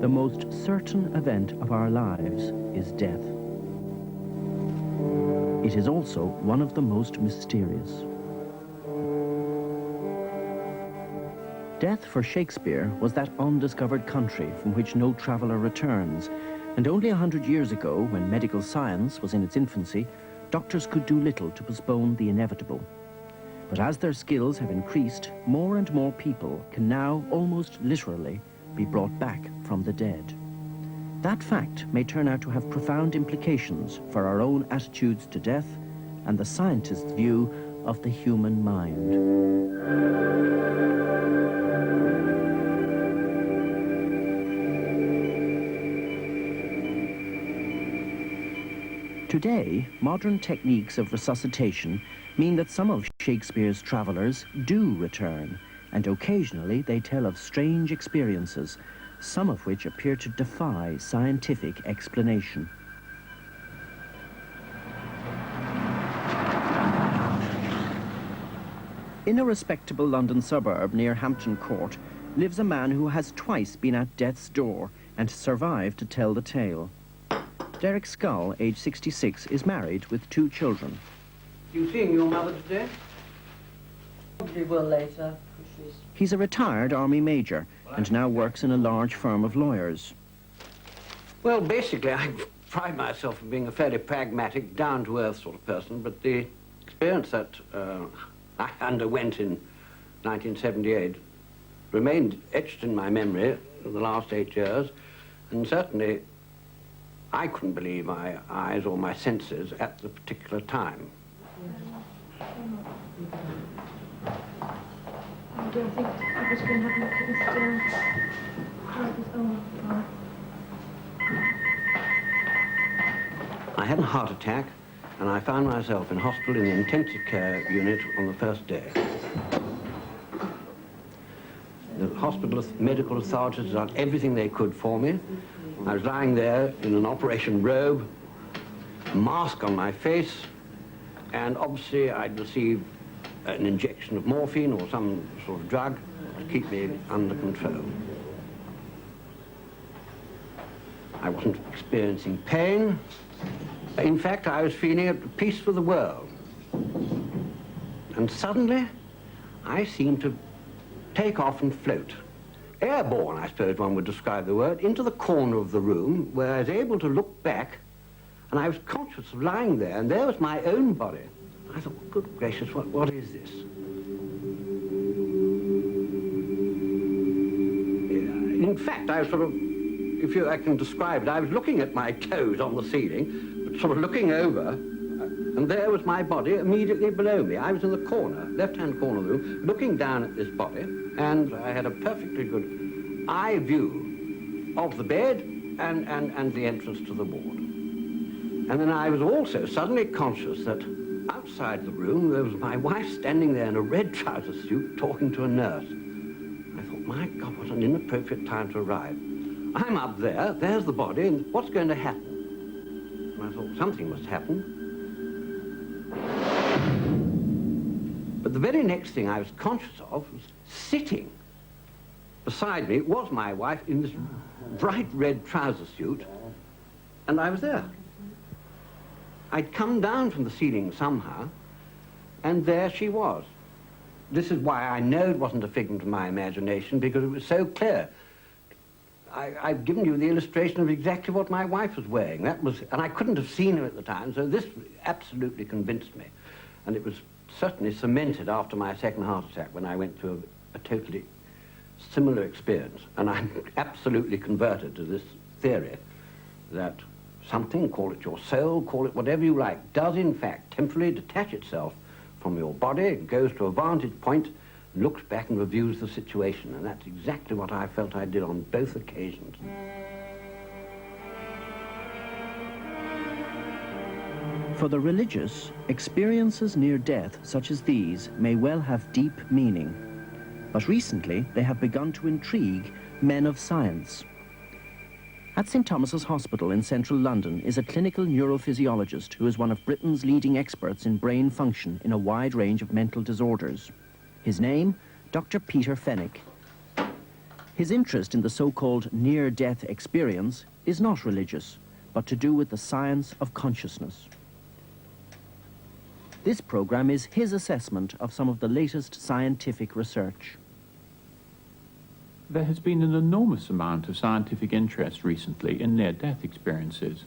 the most certain event of our lives is death. It is also one of the most mysterious. Death for Shakespeare was that undiscovered country from which no traveller returns, and only 100 years ago, when medical science was in its infancy, doctors could do little to postpone the inevitable. But as their skills have increased, more and more people can now, almost literally, be brought back from the dead. That fact may turn out to have profound implications for our own attitudes to death and the scientist's view of the human mind. Today, modern techniques of resuscitation mean that some of Shakespeare's travellers do return, and occasionally they tell of strange experiences, some of which appear to defy scientific explanation. In a respectable London suburb near Hampton Court lives a man who has twice been at death's door and survived to tell the tale. Derek Scull, age 66, is married with 2 children. You seeing your mother today? Probably will later. He's a retired army major and now works in a large firm of lawyers. Well, basically, I pride myself on being a fairly pragmatic, down-to-earth sort of person, but the experience that I underwent in 1978 remained etched in my memory for the last 8 years, and certainly I couldn't believe my eyes or my senses at the particular time. I don't think I was going to have a look at this I had a heart attack, and I found myself in hospital in the intensive care unit on the first day. The hospital medical authorities had done everything they could for me. I was lying there in an operation robe, a mask on my face, and obviously I'd received an injection of morphine or some sort of drug to keep me under control. I wasn't experiencing pain. In fact, I was feeling at peace with the world. And suddenly, I seemed to take off and float. Airborne, I suppose one would describe the word, into the corner of the room where I was able to look back, and I was conscious of lying there, and there was my own body. I thought, good gracious, what is this? In fact, I was sort of, I can describe it, I was looking at my toes on the ceiling, but sort of looking over, and there was my body immediately below me. I was in the corner, left-hand corner of the room, looking down at this body, and I had a perfectly good eye view of the bed and the entrance to the ward. And then I was also suddenly conscious that outside the room there was my wife standing there in a red trouser suit talking to a nurse. I thought, my God, what an inappropriate time to arrive. I'm up there, there's the body, and what's going to happen? And I thought, something must happen. But the very next thing I was conscious of was sitting beside me was my wife in this bright red trouser suit, and I was there. I'd come down from the ceiling somehow, and there she was. This is why I know it wasn't a figment of my imagination, because it was so clear. I've given you the illustration of exactly what my wife was wearing. And I couldn't have seen her at the time, so this absolutely convinced me. And it was certainly cemented after my second heart attack when I went through a totally similar experience. And I'm absolutely converted to this theory that something, call it your soul, call it whatever you like, does in fact temporarily detach itself from your body, it goes to a vantage point, looks back and reviews the situation. And that's exactly what I felt I did on both occasions. For the religious, experiences near death such as these may well have deep meaning. But recently, they have begun to intrigue men of science. At St. Thomas's Hospital in central London is a clinical neurophysiologist who is one of Britain's leading experts in brain function in a wide range of mental disorders. His name, Dr. Peter Fenwick. His interest in the so-called near-death experience is not religious, but to do with the science of consciousness. This program is his assessment of some of the latest scientific research. There has been an enormous amount of scientific interest recently in near-death experiences.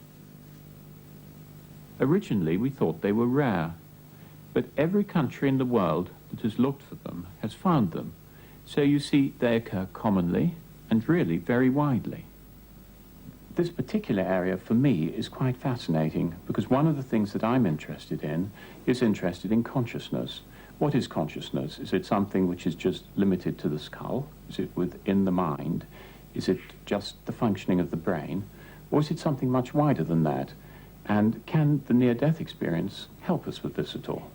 Originally, we thought they were rare, but every country in the world that has looked for them has found them. So you see, they occur commonly and really very widely. This particular area for me is quite fascinating because one of the things that I'm interested in is interested in consciousness. What is consciousness? Is it something which is just limited to the skull? Is it within the mind? Is it just the functioning of the brain? Or is it something much wider than that? And can the near-death experience help us with this at all?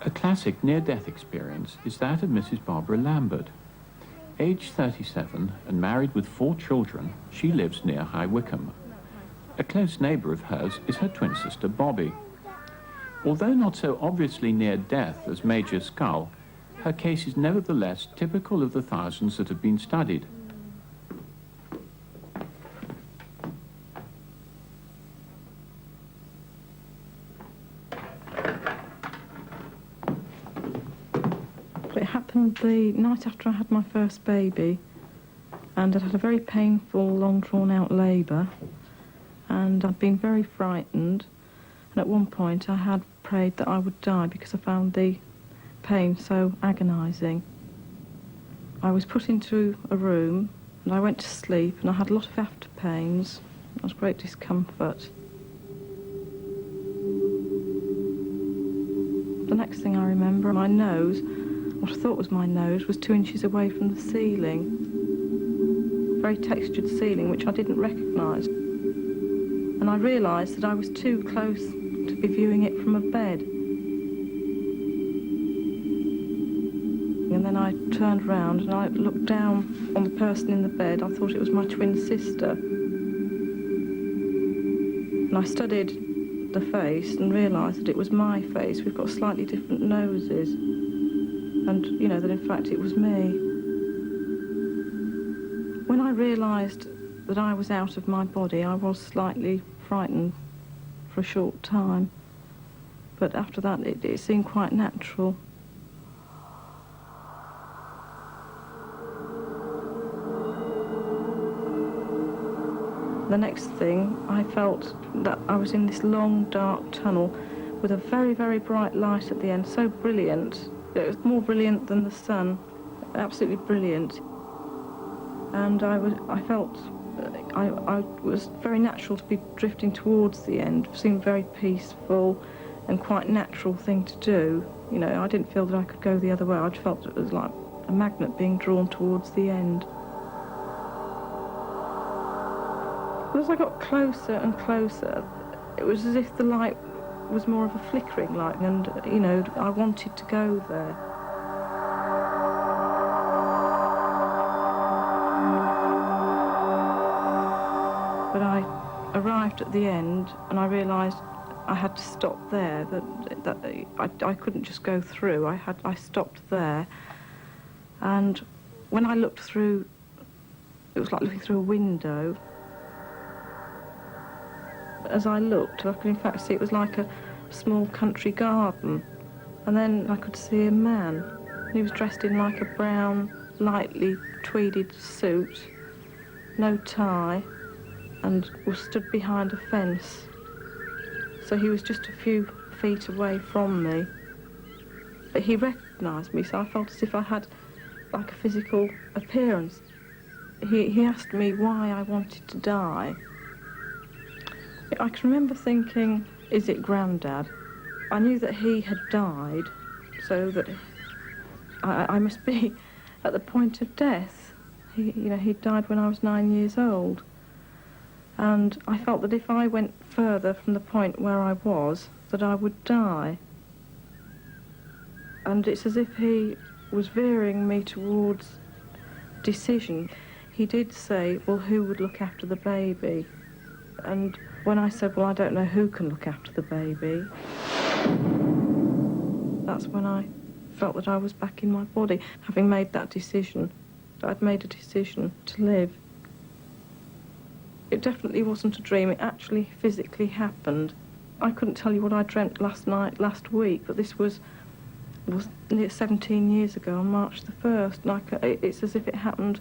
A classic near-death experience is that of Mrs. Barbara Lambert. Aged 37 and married with 4 children, she lives near High Wycombe. A close neighbour of hers is her twin sister Bobby. Although not so obviously near death as Major Skull, her case is nevertheless typical of the thousands that have been studied. It happened the night after I had my first baby, and I'd had a very painful, long drawn-out labour, and I'd been very frightened, and at one point I had prayed that I would die because I found the pain so agonising. I was put into a room, and I went to sleep, and I had a lot of after pains. There was great discomfort. The next thing I remember, my nose, what I thought was my nose, was 2 inches away from the ceiling. Very textured ceiling, which I didn't recognise. And I realised that I was too close to be viewing it from a bed. And then I turned round and I looked down on the person in the bed. I thought it was my twin sister. And I studied the face and realised that it was my face. We've got slightly different noses. And, you know, that in fact it was me. When I realised that I was out of my body, I was slightly frightened for a short time. But after that, it seemed quite natural. The next thing, I felt that I was in this long, dark tunnel with a very, very bright light at the end, so brilliant. It was more brilliant than the sun, absolutely brilliant. And I was very natural to be drifting towards the end. It seemed very peaceful and quite natural thing to do. You know, I didn't feel that I could go the other way. I felt it was like a magnet being drawn towards the end. But as I got closer and closer, it was as if the light was more of a flickering light, and, you know, I wanted to go there. But I arrived at the end, and I realised I had to stop there, that I couldn't just go through. I stopped there, and when I looked through, it was like looking through a window. As I looked, I could in fact see it was like a small country garden. And then I could see a man. He was dressed in like a brown, lightly tweeded suit, no tie, and was stood behind a fence. So he was just a few feet away from me. But he recognised me, so I felt as if I had like a physical appearance. He asked me why I wanted to die. I can remember thinking, is it Grandad? I knew that he had died, so that I must be at the point of death. He died when I was 9 years old. And I felt that if I went further from the point where I was, that I would die. And it's as if he was veering me towards decision. He did say, well, who would look after the baby? And when I said, well, I don't know who can look after the baby, that's when I felt that I was back in my body, having made that decision, that I'd made a decision to live. It definitely wasn't a dream. It actually physically happened. I couldn't tell you what I dreamt last night, last week, but this was near 17 years ago on March the 1st. And it's as if it happened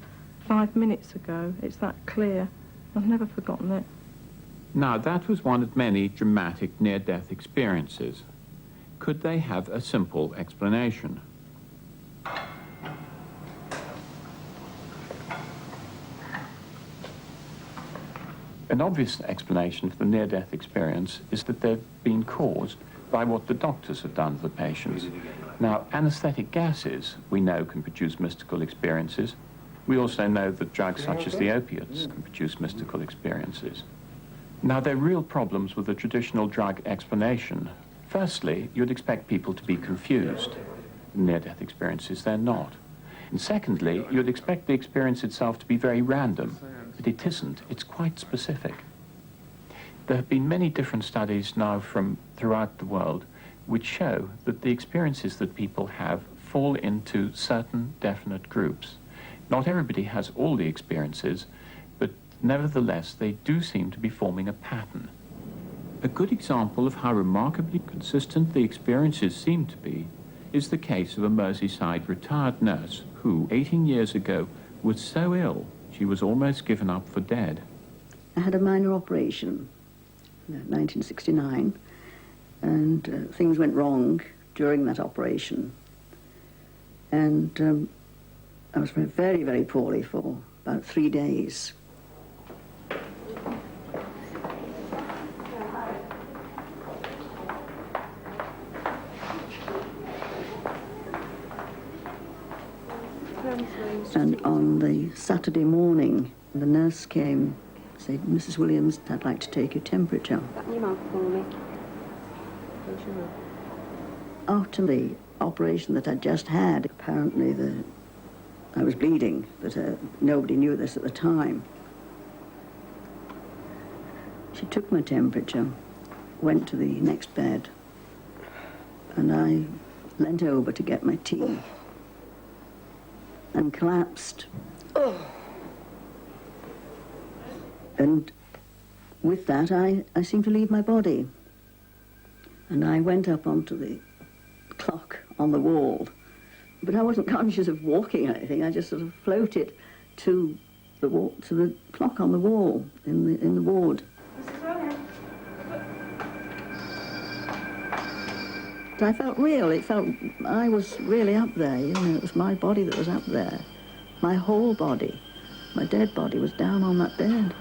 5 minutes ago. It's that clear. I've never forgotten it. Now, that was one of many dramatic near-death experiences. Could they have a simple explanation? An obvious explanation for the near-death experience is that they've been caused by what the doctors have done to the patients. Now, anesthetic gases, we know, can produce mystical experiences. We also know that drugs such as the opiates can produce mystical experiences. Now, there are real problems with the traditional drug explanation. Firstly, you'd expect people to be confused. In near-death experiences, they're not. And secondly, you'd expect the experience itself to be very random, but it isn't. It's quite specific. There have been many different studies now from throughout the world which show that the experiences that people have fall into certain definite groups. Not everybody has all the experiences, but nevertheless, they do seem to be forming a pattern. A good example of how remarkably consistent the experiences seem to be is the case of a Merseyside retired nurse who, 18 years ago, was so ill she was almost given up for dead. I had a minor operation in 1969, and things went wrong during that operation. And I was very, very poorly for about 3 days. And on the Saturday morning, the nurse came, said, "Mrs. Williams, I'd like to take your temperature." After the operation that I'd just had, apparently I was bleeding, but nobody knew this at the time. She took my temperature, went to the next bed, and I leant over to get my tea and collapsed. Oh. And with that, I seemed to leave my body. And I went up onto the clock on the wall. But I wasn't conscious of walking or anything. I just sort of floated to the clock on the wall in the ward. I felt real. It felt I was really up there. You know, it was my body that was up there. My whole body. My dead body was down on that bed.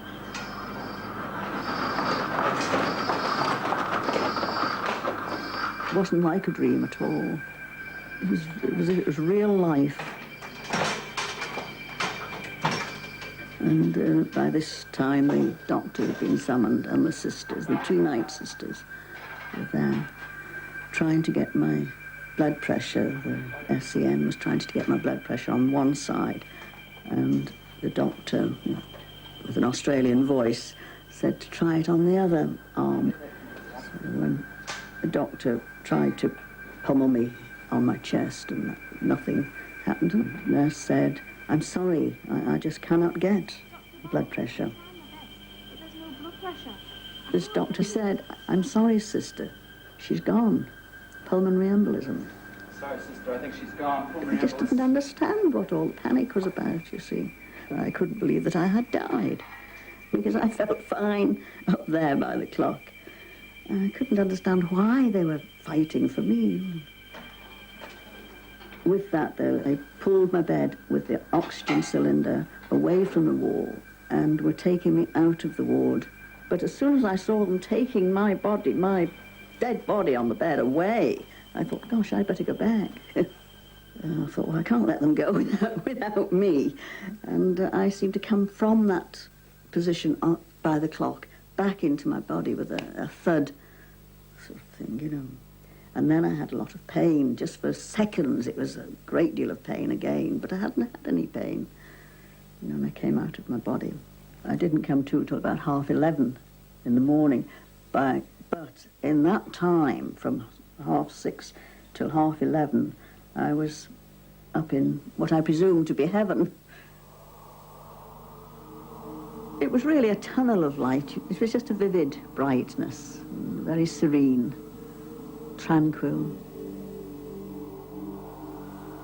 It wasn't like a dream at all. It was real life. And by this time, the doctor had been summoned, and the sisters, the 2 night sisters, were there, trying to get my blood pressure. The SCN was trying to get my blood pressure on one side, and the doctor, with an Australian voice, said to try it on the other arm. So when the doctor tried to pummel me on my chest and nothing happened, the nurse said, "I'm sorry, I just cannot get blood pressure." There's no blood pressure. This doctor said, "I'm sorry, sister, she's gone. Pulmonary embolism." Sorry, sister, I think she's gone. I just didn't understand what all the panic was about, you see. I couldn't believe that I had died, because I felt fine up there by the clock. And I couldn't understand why they were fighting for me. With that, though, they pulled my bed with the oxygen cylinder away from the wall and were taking me out of the ward. But as soon as I saw them taking my body, my dead body on the bed away, I thought, gosh, I'd better go back. I thought, well, I can't let them go without me. And I seemed to come from that position by the clock back into my body with a thud sort of thing, you know. And then I had a lot of pain. Just for seconds, it was a great deal of pain again, but I hadn't had any pain. And then I came out of my body. I didn't come to till about 11:30 in the morning. But in that time, from 6:30 till 11:30, I was up in what I presumed to be heaven. It was really a tunnel of light. It was just a vivid brightness, very serene, tranquil.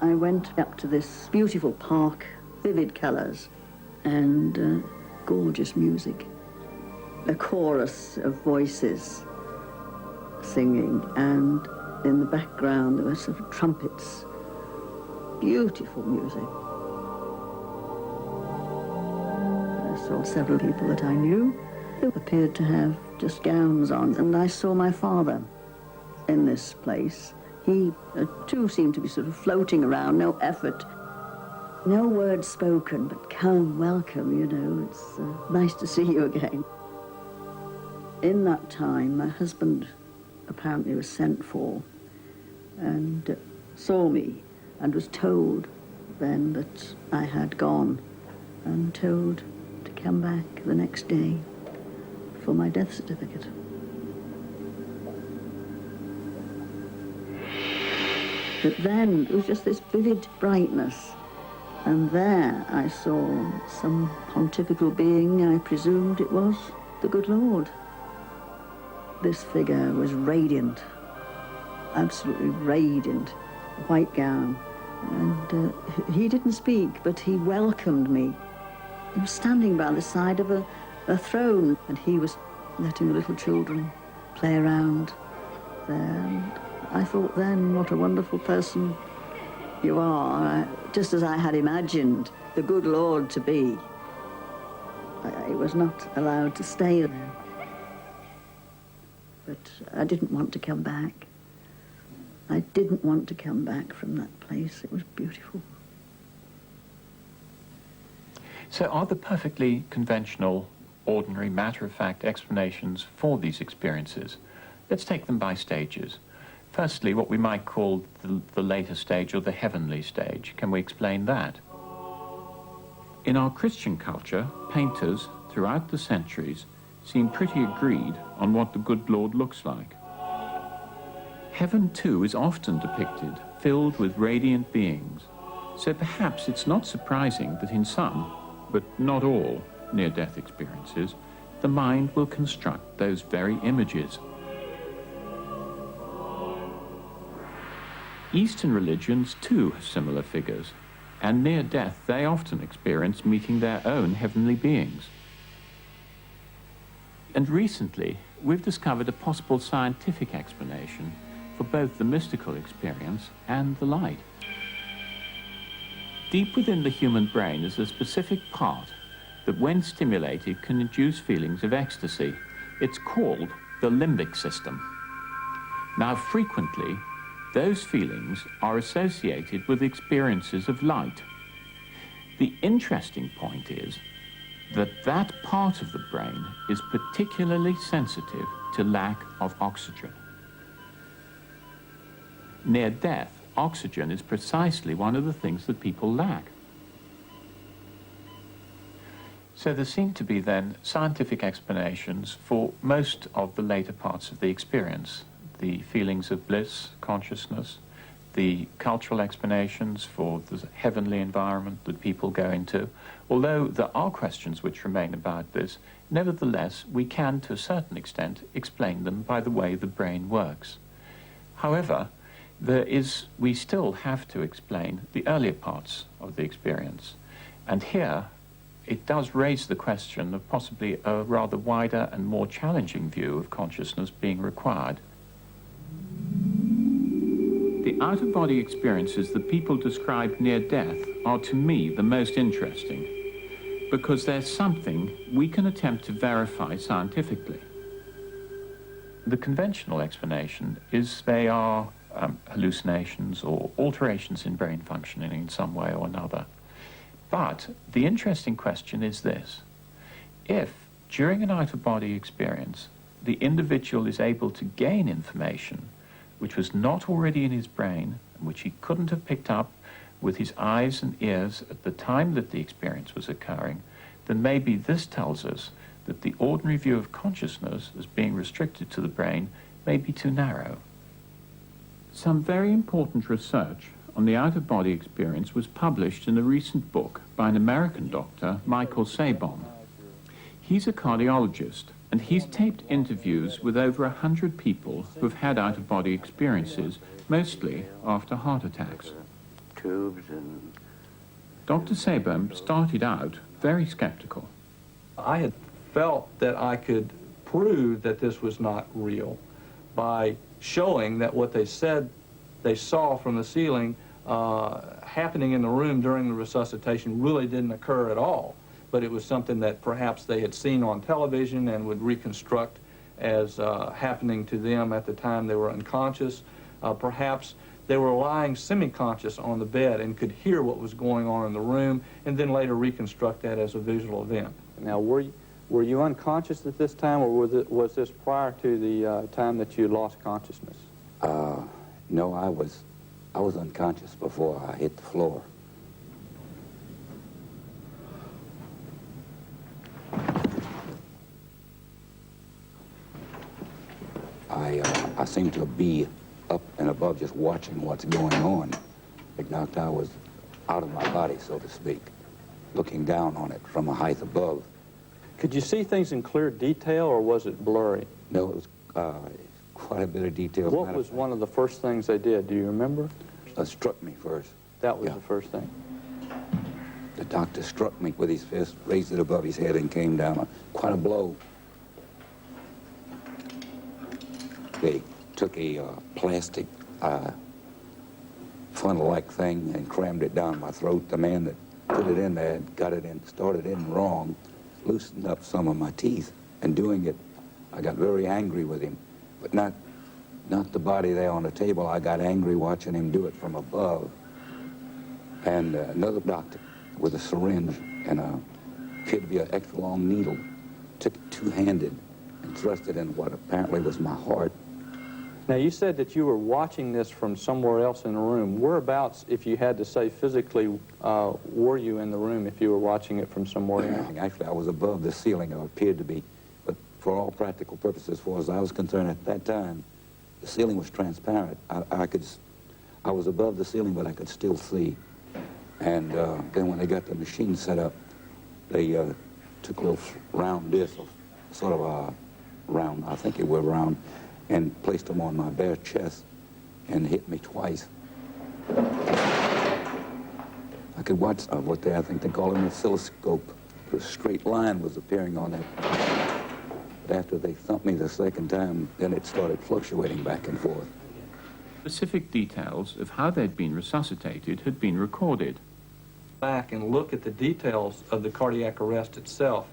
I went up to this beautiful park, vivid colours, and gorgeous music. A chorus of voices singing, and in the background there were sort of trumpets. Beautiful music. I saw several people that I knew who appeared to have just gowns on, and I saw my father in this place. He too seemed to be sort of floating around, no effort, no words spoken, but come, welcome, you know, it's nice to see you again. In that time, my husband apparently was sent for and saw me and was told then that I had gone and told to come back the next day for my death certificate. But then it was just this vivid brightness, and there I saw some pontifical being. I presumed it was the good Lord. This figure was radiant, absolutely radiant, white gown, and he didn't speak, but he welcomed me. He was standing by the side of a throne, and he was letting the little children play around there. And I thought then, what a wonderful person you are, just as I had imagined the good Lord to be. I was not allowed to stay there. But I didn't want to come back. I didn't want to come back from that place. It was beautiful. So are there perfectly conventional, ordinary, matter-of-fact explanations for these experiences? Let's take them by stages. Firstly, what we might call the later stage, or the heavenly stage. Can we explain that? In our Christian culture, painters throughout the centuries seem pretty agreed on what the good Lord looks like. Heaven, too, is often depicted filled with radiant beings, so perhaps it's not surprising that in some, but not all, near-death experiences, the mind will construct those very images. Eastern religions, too, have similar figures, and near death they often experience meeting their own heavenly beings. And recently, we've discovered a possible scientific explanation for both the mystical experience and the light. Deep within the human brain is a specific part that, when stimulated, can induce feelings of ecstasy. It's called the limbic system. Now, frequently, those feelings are associated with experiences of light. The interesting point is that that part of the brain is particularly sensitive to lack of oxygen. Near death, oxygen is precisely one of the things that people lack. So there seem to be then scientific explanations for most of the later parts of the experience. The feelings of bliss, consciousness, the cultural explanations for the heavenly environment that people go into. Although there are questions which remain about this, nevertheless, we can, to a certain extent, explain them by the way the brain works. However, we still have to explain the earlier parts of the experience. And here, it does raise the question of possibly a rather wider and more challenging view of consciousness being required. The out-of-body experiences that people describe near death are, to me, the most interesting, because there's something we can attempt to verify scientifically. The conventional explanation is they are hallucinations or alterations in brain functioning in some way or another. But the interesting question is this: if, during an out-of-body experience, the individual is able to gain information which was not already in his brain, and which he couldn't have picked up with his eyes and ears at the time that the experience was occurring, then maybe this tells us that the ordinary view of consciousness as being restricted to the brain may be too narrow. Some very important research on the out-of-body experience was published in a recent book by an American doctor, Michael Sabom. He's a cardiologist, and he's taped interviews with over 100 people who've had out-of-body experiences, mostly after heart attacks. Tubes and... Dr. Sabom started out very skeptical. I had felt that I could prove that this was not real by showing that what they said they saw from the ceiling happening in the room during the resuscitation really didn't occur at all, but it was something that perhaps they had seen on television and would reconstruct as happening to them at the time they were unconscious. Perhaps they were lying semi-conscious on the bed and could hear what was going on in the room and then later reconstruct that as a visual event. Now, were you unconscious at this time, or was this prior to the time that you lost consciousness? No, I was unconscious before I hit the floor. I seemed to be up and above just watching what's going on. Like I was out of my body, so to speak, looking down on it from a height above. Could you see things in clear detail, or was it blurry? No, it was quite a bit of detail. What was one of the first things they did? Do you remember? Struck me first. That was the first thing. The doctor struck me with his fist, raised it above his head, and came down. Quite a blow. They took a plastic funnel-like thing and crammed it down my throat. The man that put it in there got it in, started in wrong, loosened up some of my teeth, and doing it, I got very angry with him, but not the body there on the table. I got angry watching him do it from above. And another doctor with a syringe and appeared to be an extra long needle, took it two-handed and thrust it in what apparently was my heart. Now, you said that you were watching this from somewhere else in the room. Whereabouts, if you had to say physically, were you in the room if you were watching it from somewhere else? Actually, I was above the ceiling, or appeared to be. But for all practical purposes, as far as I was concerned at that time, the ceiling was transparent. I was above the ceiling, but I could still see. And then when they got the machine set up, they took a little round disc, sort of a round, I think it was round, and placed them on my bare chest and hit me twice. I could watch what I think they call an oscilloscope. A straight line was appearing on it. But after they thumped me the second time, then it started fluctuating back and forth. Specific details of how they'd been resuscitated had been recorded. Back and look at the details of the cardiac arrest itself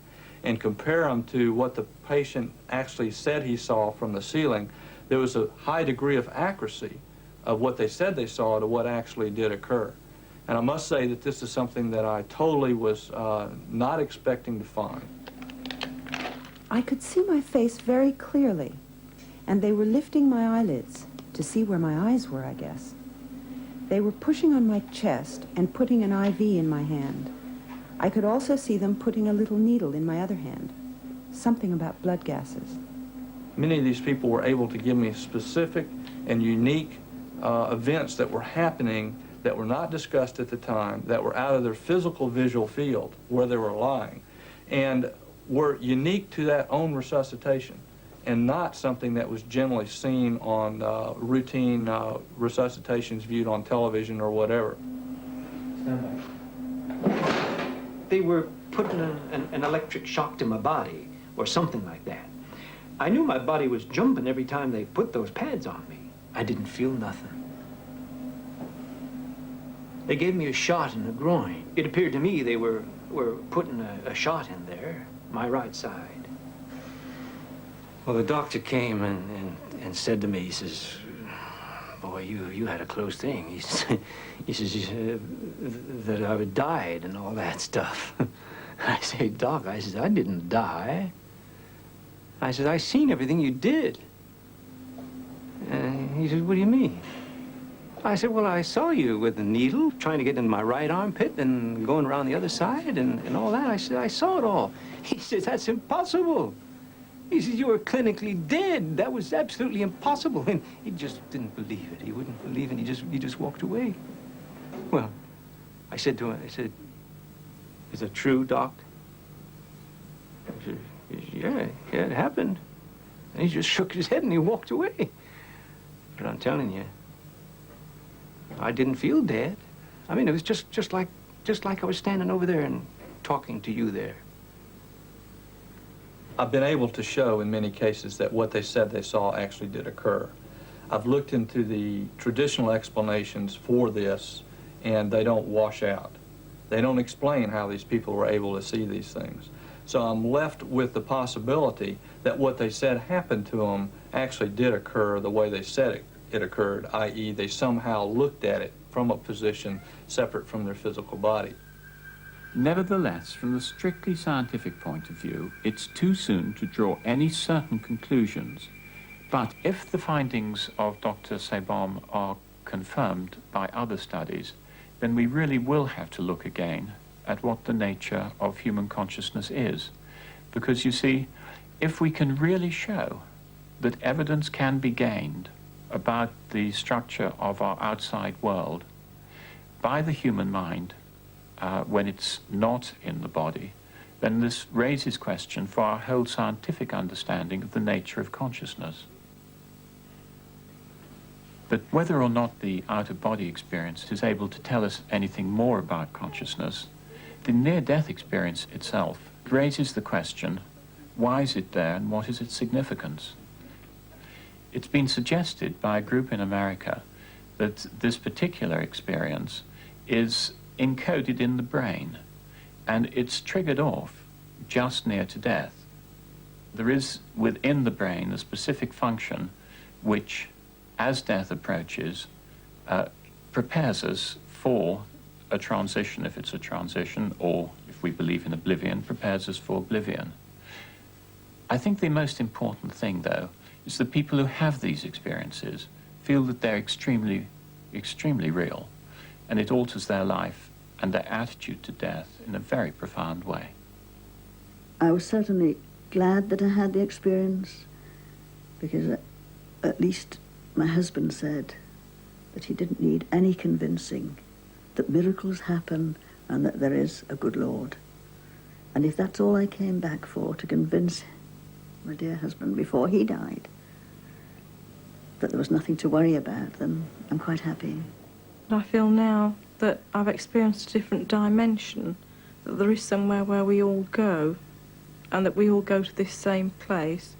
and compare them to what the patient actually said he saw from the ceiling, there was a high degree of accuracy of what they said they saw to what actually did occur. And I must say that this is something that I totally was not expecting to find. I could see my face very clearly, and they were lifting my eyelids to see where my eyes were, I guess. They were pushing on my chest and putting an IV in my hand. I could also see them putting a little needle in my other hand, something about blood gases. Many of these people were able to give me specific and unique events that were happening that were not discussed at the time, that were out of their physical visual field where they were lying, and were unique to that own resuscitation, and not something that was generally seen on routine resuscitations viewed on television or whatever. Stand by. They were putting an electric shock to my body, or something like that. I knew my body was jumping every time they put those pads on me. I didn't feel nothing. They gave me a shot in the groin. It appeared to me they were putting a shot in there, my right side. Well, the doctor came and said to me, he says, "Boy, you had a close thing." He says that I had died and all that stuff. I say, "Doc," I says, "I didn't die." I said, "I seen everything you did." And he says, "What do you mean?" I said, "Well, I saw you with the needle trying to get in my right armpit and going around the other side and all that." I said, "I saw it all." He says, "That's impossible." He says, "You were clinically dead. That was absolutely impossible." And he just didn't believe it. He wouldn't believe it. He just walked away. Well, I said to him, I said, "Is it true, Doc?" He said, yeah, it happened. And he just shook his head and he walked away. But I'm telling you, I didn't feel dead. I mean, it was just like I was standing over there and talking to you there. I've been able to show in many cases that what they said they saw actually did occur. I've looked into the traditional explanations for this, and they don't wash out. They don't explain how these people were able to see these things. So I'm left with the possibility that what they said happened to them actually did occur the way they said it occurred, i.e. they somehow looked at it from a position separate from their physical body. Nevertheless, from the strictly scientific point of view, it's too soon to draw any certain conclusions. But if the findings of Dr. Sebom are confirmed by other studies, then we really will have to look again at what the nature of human consciousness is. Because you see, if we can really show that evidence can be gained about the structure of our outside world by the human mind, when it's not in the body, then this raises question for our whole scientific understanding of the nature of consciousness. But whether or not the out-of-body experience is able to tell us anything more about consciousness, the near-death experience itself raises the question, why is it there and what is its significance? It's been suggested by a group in America that this particular experience is encoded in the brain, and it's triggered off just near to death. There is within the brain a specific function which, as death approaches, prepares us for a transition, if it's a transition, or if we believe in oblivion, prepares us for oblivion. I think the most important thing, though, is that people who have these experiences feel that they're extremely, extremely real, and it alters their life and their attitude to death in a very profound way. I was certainly glad that I had the experience, because at least my husband said that he didn't need any convincing, that miracles happen and that there is a good Lord. And if that's all I came back for, to convince my dear husband before he died that there was nothing to worry about, then I'm quite happy. I feel now that I've experienced a different dimension, that there is somewhere where we all go, and that we all go to this same place.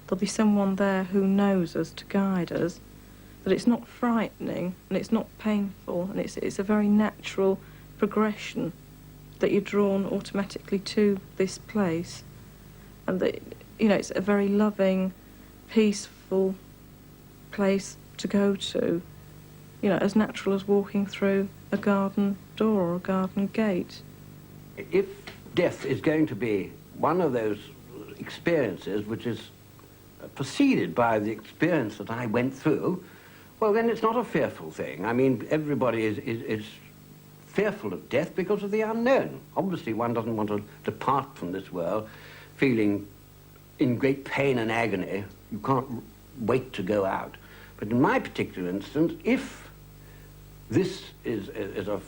There'll be someone there who knows us to guide us, that it's not frightening and it's not painful, and it's a very natural progression, that you're drawn automatically to this place, and that, you know, it's a very loving, peaceful place to go to, you know, as natural as walking through a garden door or a garden gate. If death is going to be one of those experiences which is preceded by the experience that I went through, well, then it's not a fearful thing. I mean, everybody is fearful of death because of the unknown. Obviously, one doesn't want to depart from this world feeling in great pain and agony. You can't wait to go out. But in my particular instance, if this is a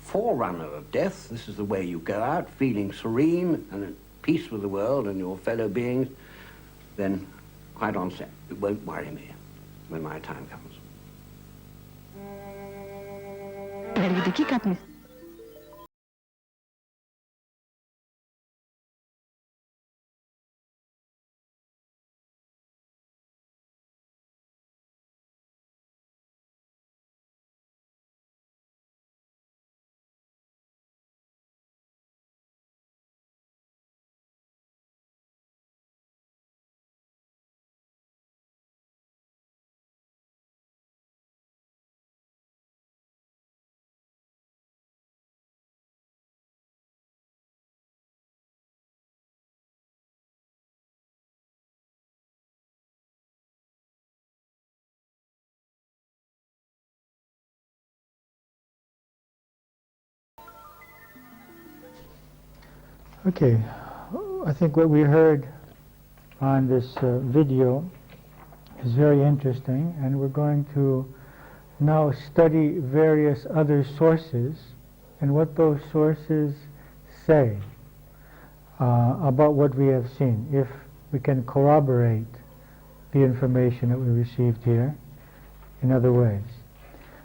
forerunner of death, this is the way you go out, feeling serene and at peace with the world and your fellow beings, then, quite honestly, it won't worry me when my time comes. Okay, I think what we heard on this video is very interesting, and we're going to now study various other sources and what those sources say about what we have seen, if we can corroborate the information that we received here in other ways.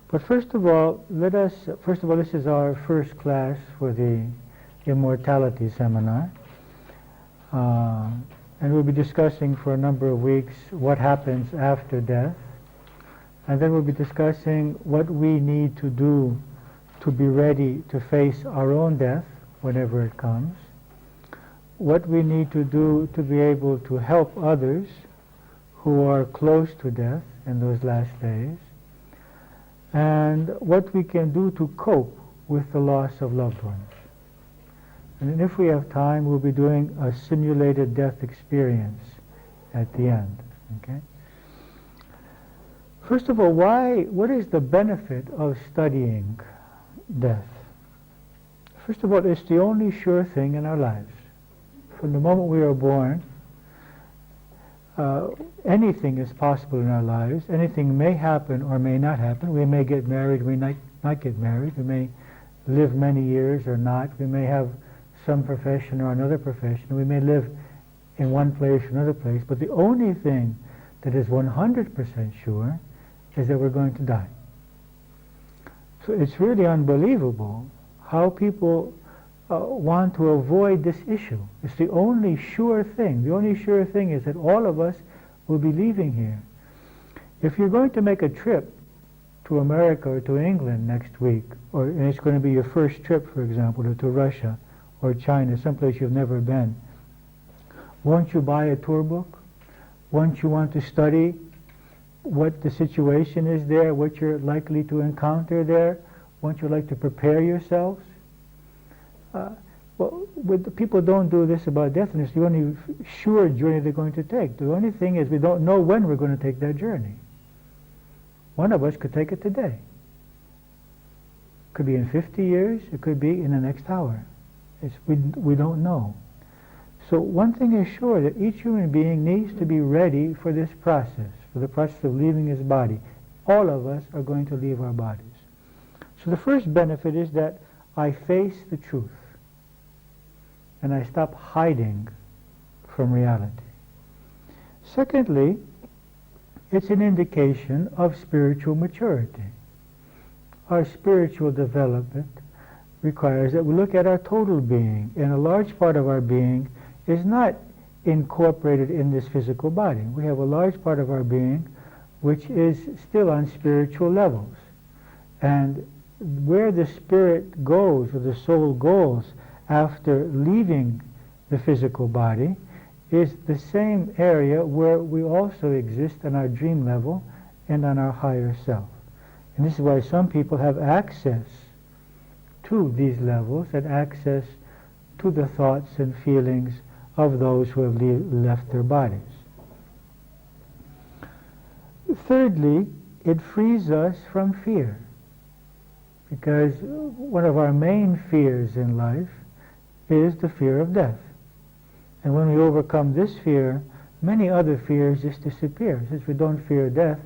But first of all, this is our first class for the Immortality Seminar. And we'll be discussing for a number of weeks what happens after death. And then we'll be discussing what we need to do to be ready to face our own death whenever it comes. What we need to do to be able to help others who are close to death in those last days. And what we can do to cope with the loss of loved ones. And if we have time, we'll be doing a simulated death experience at the end. Okay? First of all, what is the benefit of studying death? First of all, it's the only sure thing in our lives. From the moment we are born, anything is possible in our lives. Anything may happen or may not happen. We may get married, we may not get married. We may live many years or not. We may have some profession or another profession. We may live in one place or another place. But the only thing that is 100% sure is that we're going to die. So it's really unbelievable how people want to avoid this issue. It's the only sure thing. The only sure thing is that all of us will be leaving here. If you're going to make a trip to America or to England next week, and it's going to be your first trip, for example, to Russia or China, someplace you've never been, won't you buy a tour book? Won't you want to study what the situation is there, what you're likely to encounter there? Won't you like to prepare yourselves? The people don't do this about death, and it's the only sure journey they're going to take. The only thing is we don't know when we're going to take that journey. One of us could take it today. It could be in 50 years, it could be in the next hour. We don't know. So one thing is sure, that each human being needs to be ready for this process, for the process of leaving his body. All of us are going to leave our bodies. So the first benefit is that I face the truth, and I stop hiding from reality. Secondly, it's an indication of spiritual maturity. Our spiritual development requires that we look at our total being, and a large part of our being is not incorporated in this physical body. We have a large part of our being which is still on spiritual levels. And where the spirit goes, or the soul goes, after leaving the physical body, is the same area where we also exist on our dream level and on our higher self. And this is why some people have access to these levels and access to the thoughts and feelings of those who have left their bodies. Thirdly, it frees us from fear, because one of our main fears in life is the fear of death. And when we overcome this fear, many other fears just disappear. Since we don't fear death,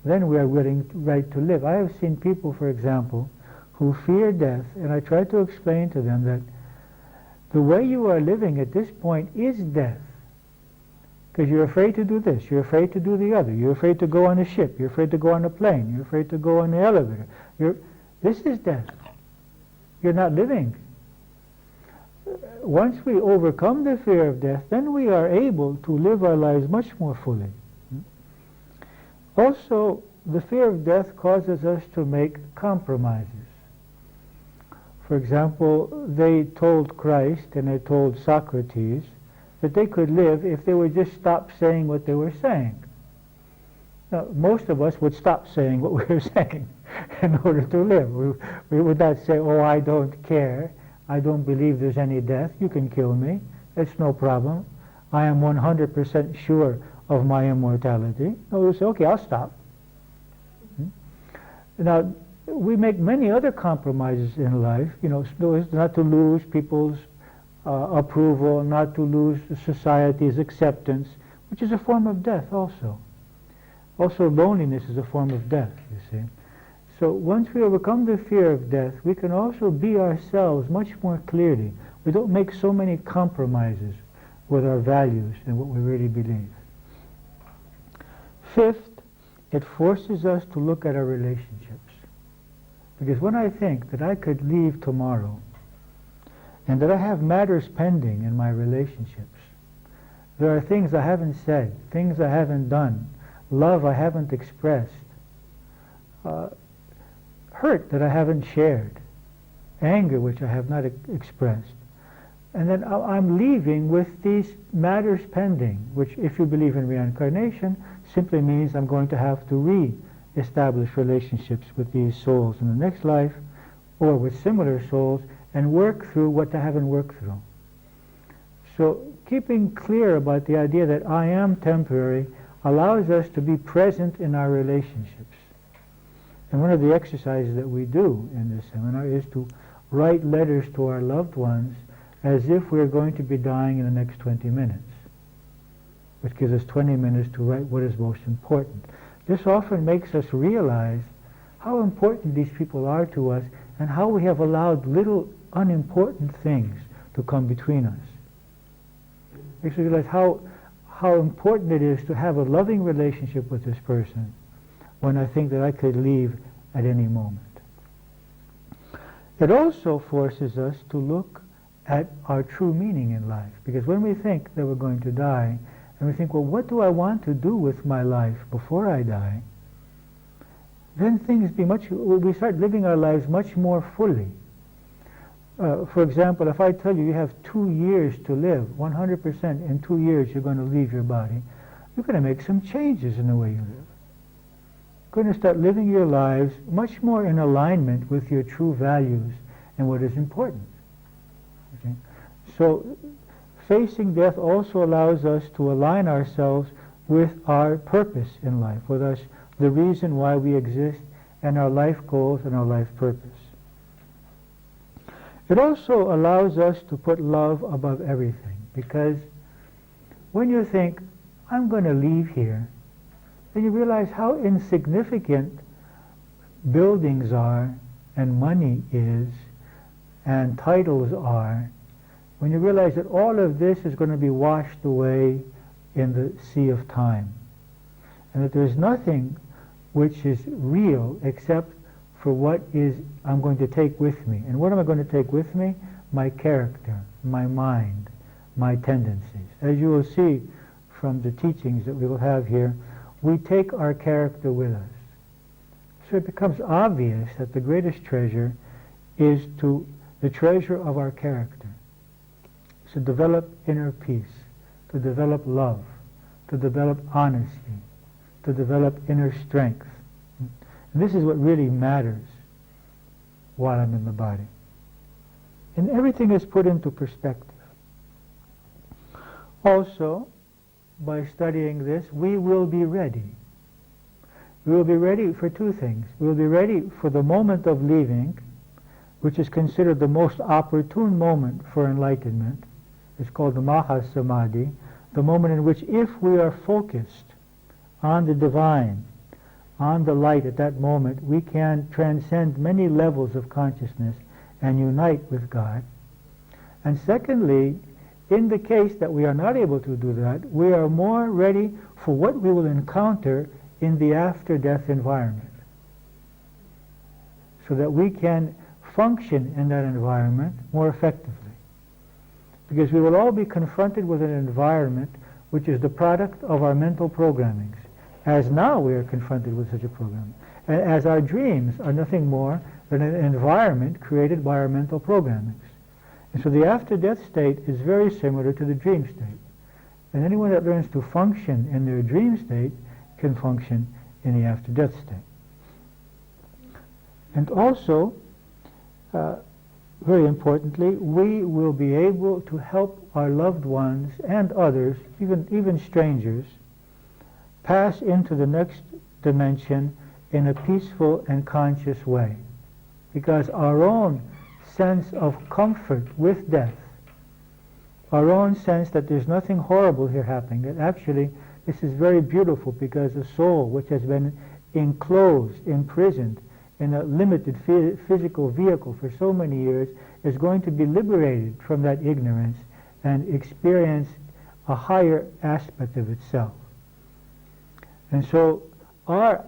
then we are right to live. I have seen people, for example, who fear death, and I try to explain to them that the way you are living at this point is death. Because you're afraid to do this, you're afraid to do the other, you're afraid to go on a ship, you're afraid to go on a plane, you're afraid to go on the elevator. This is death. You're not living. Once we overcome the fear of death, then we are able to live our lives much more fully. Also, the fear of death causes us to make compromises. For example, they told Christ and they told Socrates that they could live if they would just stop saying what they were saying. Now, most of us would stop saying what we were saying in order to live. We would not say, oh, I don't care, I don't believe there's any death, you can kill me, it's no problem, I am 100% sure of my immortality. No, we would say, okay, I'll stop. Now, we make many other compromises in life, not to lose people's approval, not to lose society's acceptance, which is a form of death also. Also, loneliness is a form of death, you see. So once we overcome the fear of death, we can also be ourselves much more clearly. We don't make so many compromises with our values and what we really believe. Fifth, it forces us to look at our relationships. Because when I think that I could leave tomorrow and that I have matters pending in my relationships, there are things I haven't said, things I haven't done, love I haven't expressed, hurt that I haven't shared, anger which I have not expressed. And then I'm leaving with these matters pending, which, if you believe in reincarnation, simply means I'm going to have to re-establish relationships with these souls in the next life, or with similar souls, and work through what I haven't worked through. So keeping clear about the idea that I am temporary allows us to be present in our relationships. And one of the exercises that we do in this seminar is to write letters to our loved ones as if we're going to be dying in the next 20 minutes, which gives us 20 minutes to write what is most important. This often makes us realize how important these people are to us and how we have allowed little unimportant things to come between us. Makes us realize how important it is to have a loving relationship with this person when I think that I could leave at any moment. It also forces us to look at our true meaning in life, because when we think that we're going to die, and we think, well, what do I want to do with my life before I die? Then we start living our lives much more fully. For example, if I tell you have 2 years to live, 100% in 2 years you're going to leave your body, you're going to make some changes in the way you live. You're going to start living your lives much more in alignment with your true values and what is important. Okay? So facing death also allows us to align ourselves with our purpose in life, with us, the reason why we exist, and our life goals and our life purpose. It also allows us to put love above everything, because when you think, I'm going to leave here, then you realize how insignificant buildings are, and money is, and titles are, when you realize that all of this is going to be washed away in the sea of time, and that there's nothing which is real except for what is I'm going to take with me. And what am I going to take with me? My character, my mind, my tendencies. As you will see from the teachings that we will have here, we take our character with us. So it becomes obvious that the greatest treasure is the treasure of our character. To develop inner peace, to develop love, to develop honesty, to develop inner strength. And this is what really matters while I'm in the body. And everything is put into perspective. Also, by studying this, we will be ready. We will be ready for two things. We will be ready for the moment of leaving, which is considered the most opportune moment for enlightenment. It's called the Mahasamadhi, the moment in which, if we are focused on the divine, on the light at that moment, we can transcend many levels of consciousness and unite with God. And secondly, in the case that we are not able to do that, we are more ready for what we will encounter in the after-death environment, so that we can function in that environment more effectively. Because we will all be confronted with an environment which is the product of our mental programmings, as now we are confronted with such a program. And as our dreams are nothing more than an environment created by our mental programmings. And so the after-death state is very similar to the dream state. And anyone that learns to function in their dream state can function in the after-death state. And also, very importantly, we will be able to help our loved ones and others, even strangers, pass into the next dimension in a peaceful and conscious way. Because our own sense of comfort with death, our own sense that there's nothing horrible here happening, that actually this is very beautiful, because a soul which has been enclosed, imprisoned in a limited physical vehicle for so many years is going to be liberated from that ignorance and experience a higher aspect of itself. And so our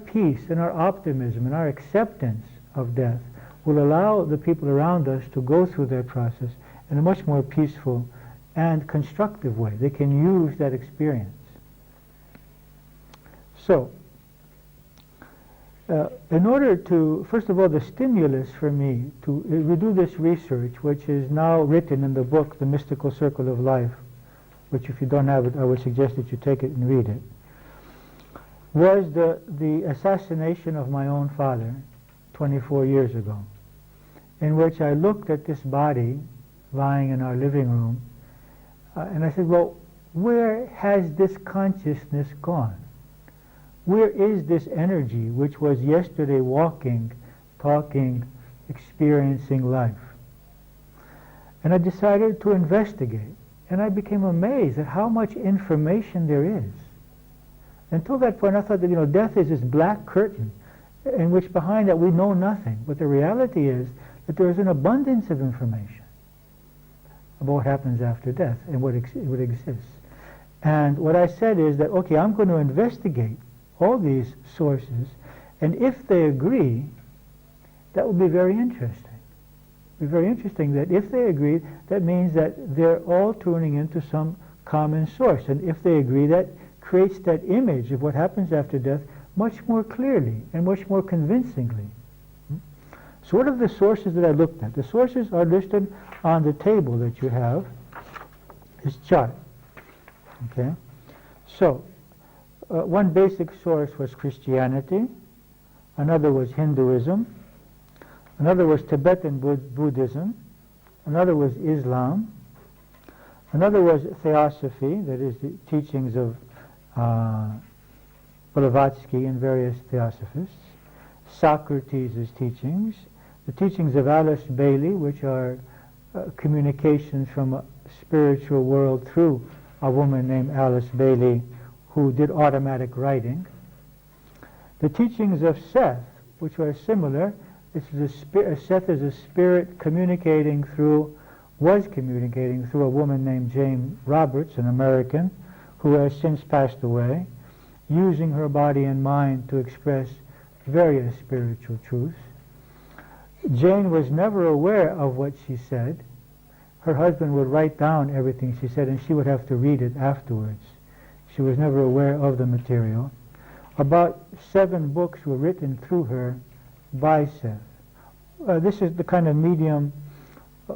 peace and our optimism and our acceptance of death will allow the people around us to go through their process in a much more peaceful and constructive way. They can use that experience. So, in order to, first of all, the stimulus for me to do this research, which is now written in the book, The Mystical Circle of Life, which if you don't have it, I would suggest that you take it and read it, was the assassination of my own father 24 years ago, in which I looked at this body lying in our living room, and I said, well, where has this consciousness gone? Where is this energy which was yesterday walking, talking, experiencing life? And I decided to investigate, and I became amazed at how much information there is. Until that point, I thought that, death is this black curtain in which behind that we know nothing. But the reality is that there is an abundance of information about what happens after death and what exists. And what I said is that, okay, I'm going to investigate all these sources, and if they agree, that will be very interesting. It will be very interesting that if they agree, that means that they're all tuning into some common source. And if they agree, that creates that image of what happens after death much more clearly and much more convincingly. So what are the sources that I looked at? The sources are listed on the table that you have, this chart. Okay? So, one basic source was Christianity, another was Hinduism, another was Tibetan Buddhism, another was Islam, another was Theosophy, that is the teachings of Blavatsky and various Theosophists, Socrates' teachings, the teachings of Alice Bailey, which are communications from a spiritual world through a woman named Alice Bailey, who did automatic writing. The teachings of Seth, which are similar. Seth is a spirit was communicating through a woman named Jane Roberts, an American, who has since passed away, using her body and mind to express various spiritual truths. Jane was never aware of what she said. Her husband would write down everything she said, and she would have to read it afterwards. She was never aware of the material. About 7 books were written through her by Seth. This is the kind of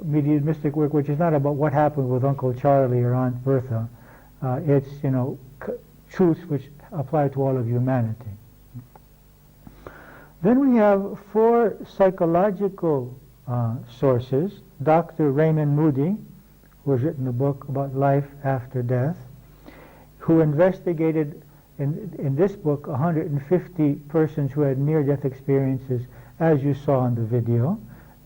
mediumistic work which is not about what happened with Uncle Charlie or Aunt Bertha. It's, truths which apply to all of humanity. Then we have 4 psychological sources. Dr. Raymond Moody, who has written a book about life after death, who investigated in this book 150 persons who had near-death experiences, as you saw in the video.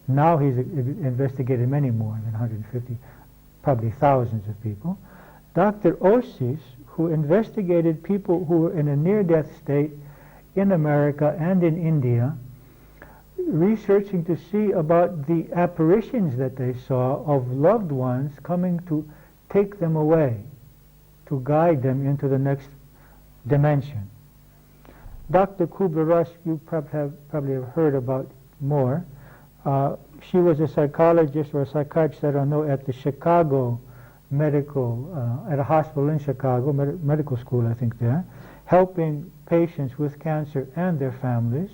Now he's investigated many more than 150, probably thousands of people. Dr. Osis, who investigated people who were in a near-death state in America and in India, researching to see about the apparitions that they saw of loved ones coming to take them away, to guide them into the next dimension. Dr. Kubler-Ross, you probably have heard about more. She was a psychologist or a psychiatrist, I don't know, at the Chicago medical, at a hospital in Chicago, medical school I think there, helping patients with cancer and their families.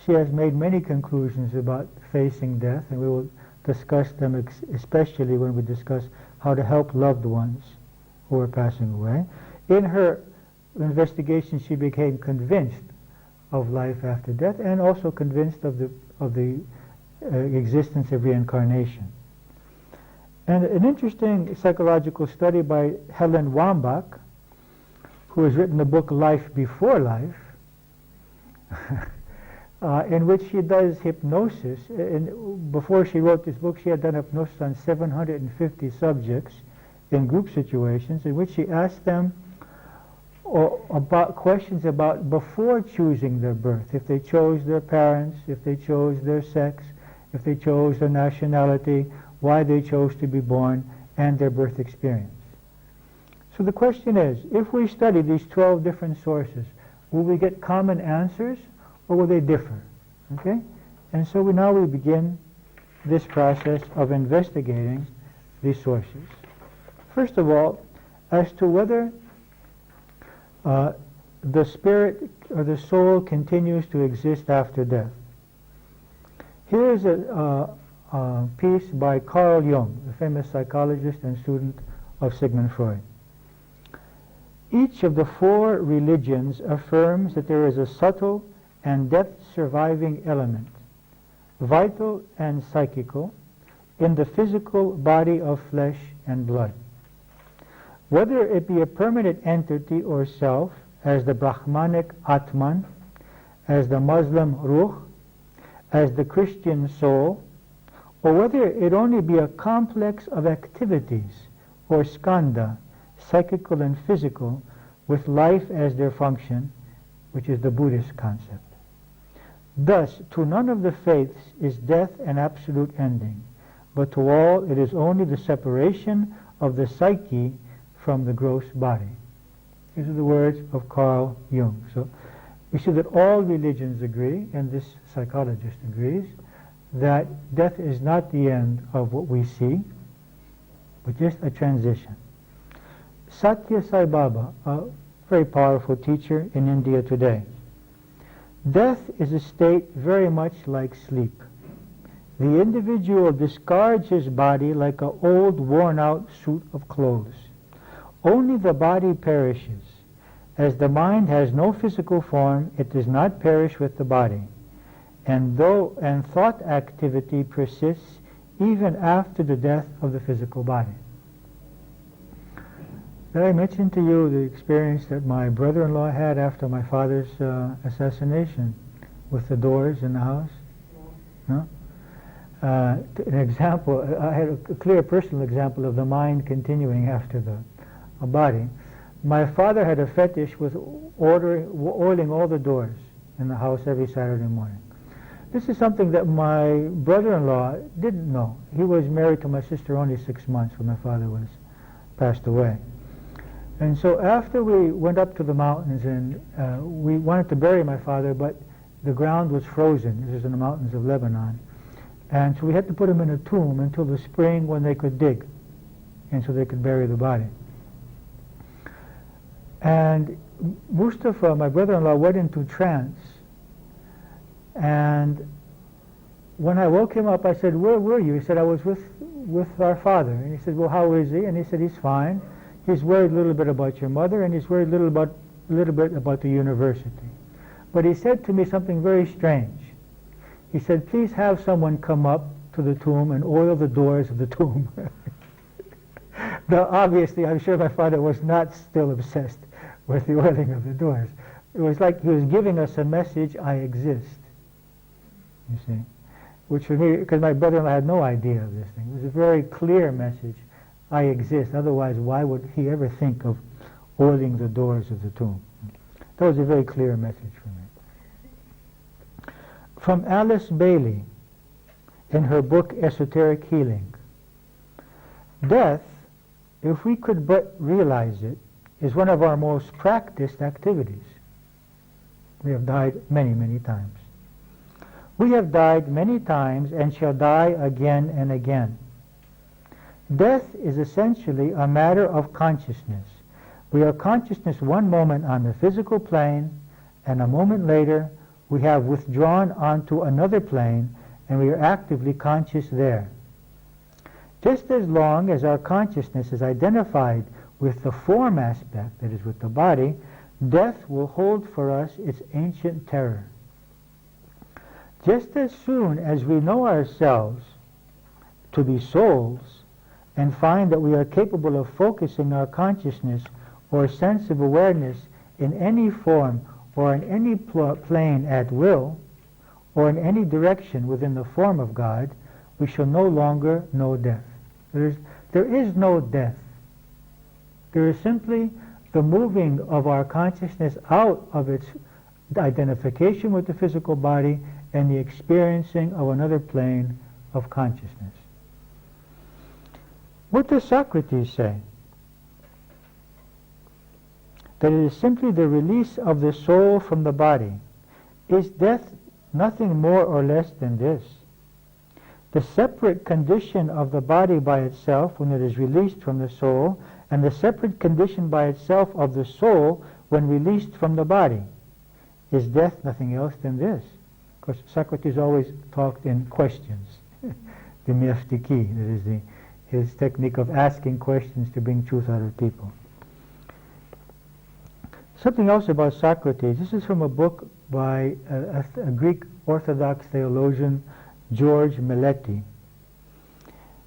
She has made many conclusions about facing death, and we will discuss them especially when we discuss how to help loved ones who are passing away. In her investigation, she became convinced of life after death and also convinced of the existence of reincarnation. And an interesting psychological study by Helen Wambach, who has written the book Life Before Life, in which she does hypnosis. And before she wrote this book, she had done hypnosis on 750 subjects in group situations, in which she asked them or about questions about before choosing their birth, if they chose their parents, if they chose their sex, if they chose their nationality, why they chose to be born, and their birth experience. So the question is, if we study these 12 different sources, will we get common answers, or will they differ? Okay? And so now we begin this process of investigating these sources. First of all, as to whether the spirit or the soul continues to exist after death. Here's a piece by Carl Jung, the famous psychologist and student of Sigmund Freud. Each of the 4 religions affirms that there is a subtle and death-surviving element, vital and psychical, in the physical body of flesh and blood. Whether it be a permanent entity or self, as the Brahmanic Atman, as the Muslim Ruh, as the Christian soul, or whether it only be a complex of activities, or skandha, psychical and physical, with life as their function, which is the Buddhist concept. Thus, to none of the faiths is death an absolute ending, but to all it is only the separation of the psyche from the gross body. These are the words of Carl Jung. So we see that all religions agree, and this psychologist agrees, that death is not the end of what we see, but just a transition. Satya Sai Baba, a very powerful teacher in India today. Death is a state very much like sleep. The individual discards his body like an old worn-out suit of clothes. Only the body perishes. As the mind has no physical form, it does not perish with the body. And thought activity persists even after the death of the physical body. Did I mention to you the experience that my brother-in-law had after my father's assassination with the doors in the house? No? An example, I had a clear personal example of the mind continuing after the body. My father had a fetish with oiling all the doors in the house every Saturday morning. This is something that my brother-in-law didn't know. He was married to my sister only 6 months when my father was passed away. And so after we went up to the mountains and we wanted to bury my father, but the ground was frozen. This is in the mountains of Lebanon. And so we had to put him in a tomb until the spring when they could dig, and so they could bury the body. And Mustafa, my brother-in-law, went into trance. And when I woke him up, I said, "Where were you?" He said, "I was with our father." And he said, "Well, how is he?" And he said, "He's fine. He's worried a little bit about your mother, and he's worried a little bit about the university." But he said to me something very strange. He said, "Please have someone come up to the tomb and oil the doors of the tomb." Now, obviously, I'm sure my father was not still obsessed with the oiling of the doors. It was like he was giving us a message, "I exist." You see? Which for me, because my brother-in-law had no idea of this thing. It was a very clear message, "I exist." Otherwise, why would he ever think of oiling the doors of the tomb? That was a very clear message for me. From Alice Bailey, in her book Esoteric Healing. Death, if we could but realize it, is one of our most practiced activities. We have died many, many times. We have died many times and shall die again and again. Death is essentially a matter of consciousness. We are consciousness one moment on the physical plane, and a moment later we have withdrawn onto another plane, and we are actively conscious there. Just as long as our consciousness is identified with the form aspect, that is with the body, death will hold for us its ancient terror. Just as soon as we know ourselves to be souls and find that we are capable of focusing our consciousness or sense of awareness in any form or in any plane at will, or in any direction within the form of God, we shall no longer know death. There is no death. There is simply the moving of our consciousness out of its identification with the physical body and the experiencing of another plane of consciousness. What does Socrates say? That it is simply the release of the soul from the body. Is death nothing more or less than this? The separate condition of the body by itself when it is released from the soul, and the separate condition by itself of the soul when released from the body. Is death nothing else than this? Of course, Socrates always talked in questions. The mneftiki, that is his technique of asking questions to bring truth out of people. Something else about Socrates. This is from a book by a Greek Orthodox theologian, George Meleti,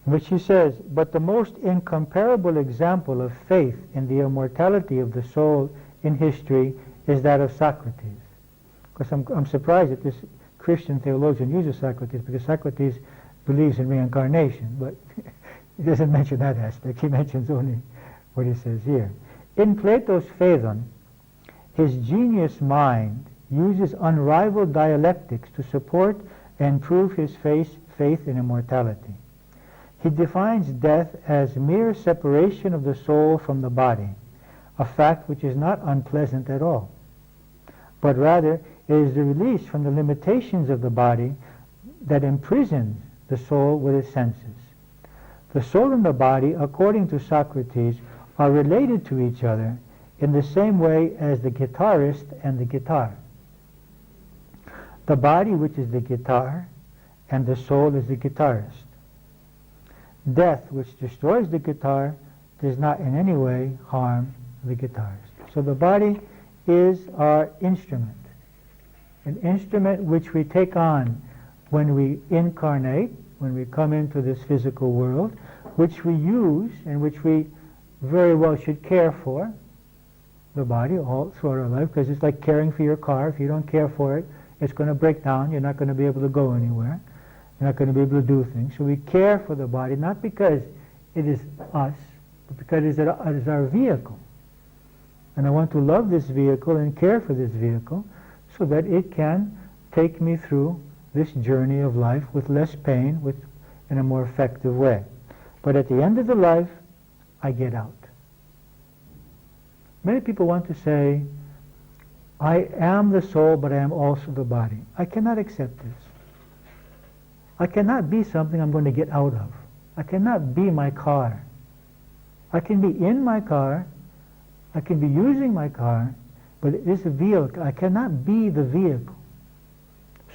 in which he says, but the most incomparable example of faith in the immortality of the soul in history is that of Socrates. Of course, I'm surprised that this Christian theologian uses Socrates, because Socrates believes in reincarnation, but he doesn't mention that aspect. He mentions only what he says here. In Plato's Phaedon, his genius mind uses unrivaled dialectics to support and prove his faith in immortality. He defines death as mere separation of the soul from the body, a fact which is not unpleasant at all, but rather it is the release from the limitations of the body that imprisons the soul with its senses. The soul and the body, according to Socrates, are related to each other in the same way as the guitarist and the guitar. The body, which is the guitar, and the soul is the guitarist. Death, which destroys the guitar, does not in any way harm the guitarist. So the body is our instrument, an instrument which we take on when we incarnate, when we come into this physical world, which we use and which we very well should care for, the body, all throughout our life, because it's like caring for your car. If you don't care for it, it's going to break down. You're not going to be able to go anywhere. You're not going to be able to do things. So we care for the body, not because it is us, but because it is our vehicle. And I want to love this vehicle and care for this vehicle so that it can take me through this journey of life with less pain, in a more effective way. But at the end of the life, I get out. Many people want to say, I am the soul, but I am also the body. I cannot accept this. I cannot be something I'm going to get out of. I cannot be my car. I can be in my car, I can be using my car, but it is a vehicle. I cannot be the vehicle.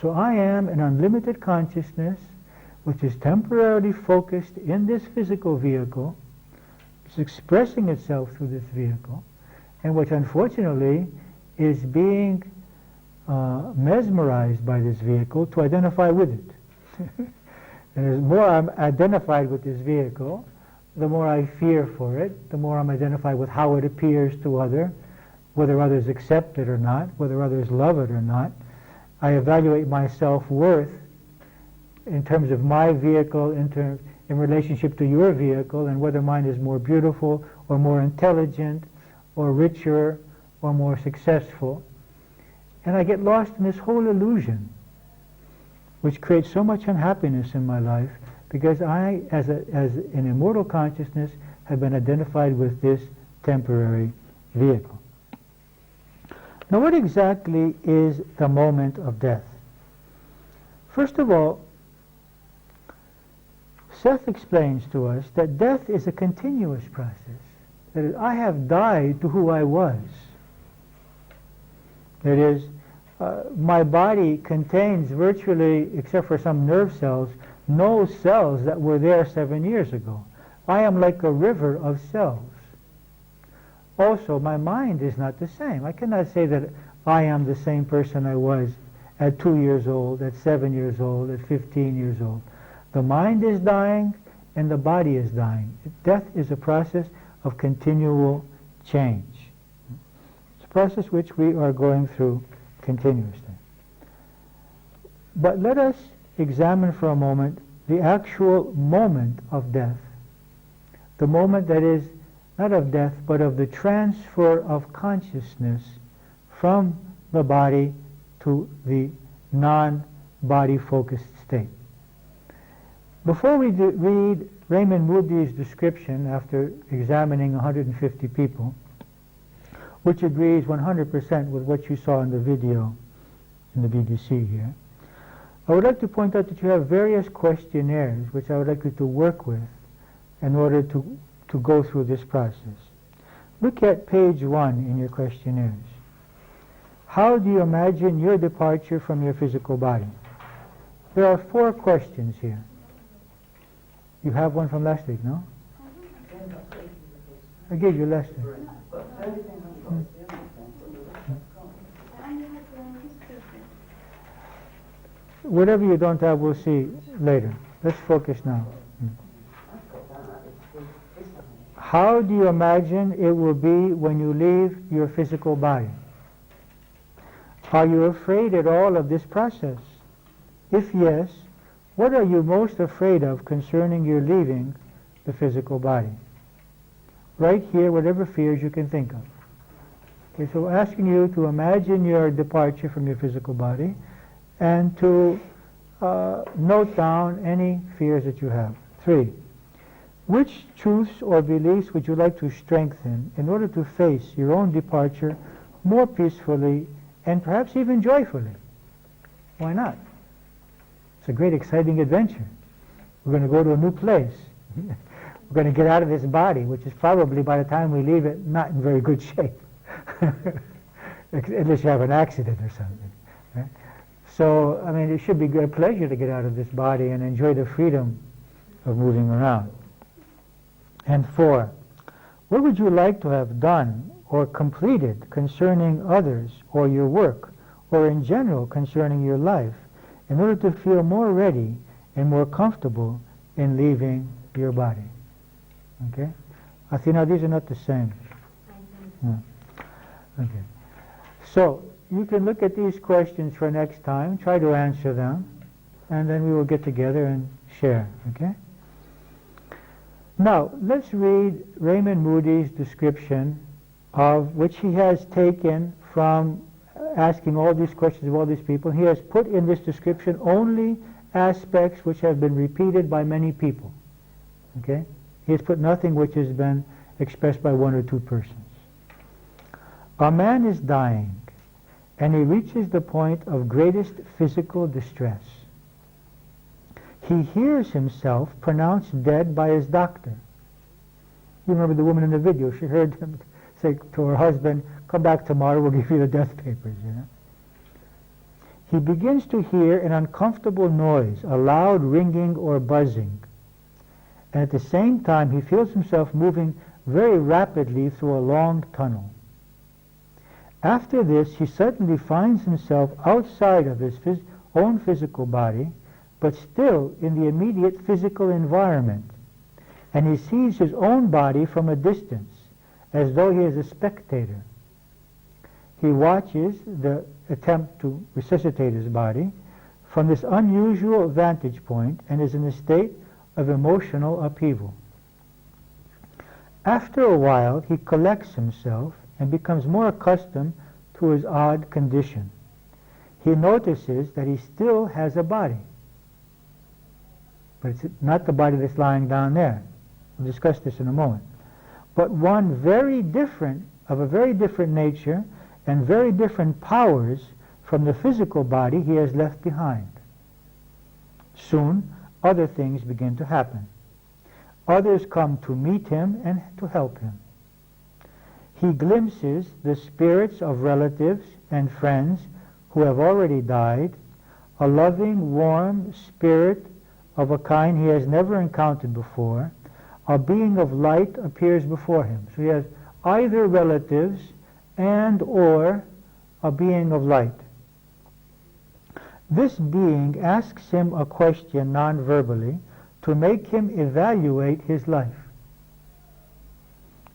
So I am an unlimited consciousness which is temporarily focused in this physical vehicle. It's expressing itself through this vehicle, and which unfortunately is being mesmerized by this vehicle to identify with it. And the more I'm identified with this vehicle, the more I fear for it, the more I'm identified with how it appears to others, whether others accept it or not, whether others love it or not. I evaluate my self-worth in terms of my vehicle, in relationship to your vehicle, and whether mine is more beautiful or more intelligent or richer or more successful. And I get lost in this whole illusion, which creates so much unhappiness in my life, because I, as an immortal consciousness, have been identified with this temporary vehicle. Now, what exactly is the moment of death? First of all, Seth explains to us that death is a continuous process. That is, I have died to who I was. That is, my body contains virtually, except for some nerve cells, no cells that were there 7 years ago. I am like a river of cells. Also, my mind is not the same. I cannot say that I am the same person I was at 2 years old, at 7 years old, at 15 years old. The mind is dying and the body is dying. Death is a process of continual change. It's a process which we are going through continuously. But let us examine for a moment the actual moment of death. The moment that is not of death, but of the transfer of consciousness from the body to the non-body focused state. Before we read Raymond Moody's description after examining 150 people, which agrees 100% with what you saw in the video in the BBC here, I would like to point out that you have various questionnaires which I would like you to work with in order to go through this process. Look at page 1 in your questionnaires. How do you imagine your departure from your physical body? There are 4 questions here. You have one from last week, no? I gave you last week. Whatever you don't have, we'll see later. Let's focus now. How do you imagine it will be when you leave your physical body? Are you afraid at all of this process? If yes, what are you most afraid of concerning your leaving the physical body? Right here, whatever fears you can think of. Okay, so asking you to imagine your departure from your physical body and to note down any fears that you have. 3. Which truths or beliefs would you like to strengthen in order to face your own departure more peacefully and perhaps even joyfully? Why not? It's a great, exciting adventure. We're going to go to a new place. We're going to get out of this body, which is probably, by the time we leave it, not in very good shape. Unless you have an accident or something. Right? So, I mean, it should be a pleasure to get out of this body and enjoy the freedom of moving around. And 4, what would you like to have done or completed concerning others or your work, or in general concerning your life, in order to feel more ready and more comfortable in leaving your body? Okay? Athena, these are not the same. No. Okay. So, you can look at these questions for next time, try to answer them, and then we will get together and share. Okay? Now, let's read Raymond Moody's description of which he has taken from asking all these questions of all these people. He has put in this description only aspects which have been repeated by many people. Okay? He has put nothing which has been expressed by 1 or 2 persons. A man is dying, and he reaches the point of greatest physical distress. He hears himself pronounced dead by his doctor. You remember the woman in the video, she heard him say to her husband, "Come back tomorrow, we'll give you the death papers." You know? He begins to hear an uncomfortable noise, a loud ringing or buzzing. And at the same time, he feels himself moving very rapidly through a long tunnel. After this, he suddenly finds himself outside of his own physical body, but still in the immediate physical environment. And he sees his own body from a distance, as though he is a spectator. He watches the attempt to resuscitate his body from this unusual vantage point and is in a state of emotional upheaval. After a while, he collects himself and becomes more accustomed to his odd condition. He notices that he still has a body, but it's not the body that's lying down there. We'll discuss this in a moment. But one very different, of a very different nature and very different powers from the physical body he has left behind. Soon, other things begin to happen. Others come to meet him and to help him. He glimpses the spirits of relatives and friends who have already died, a loving, warm spirit of a kind he has never encountered before. A being of light appears before him. So he has either relatives and or a being of light. This being asks him a question non-verbally to make him evaluate his life,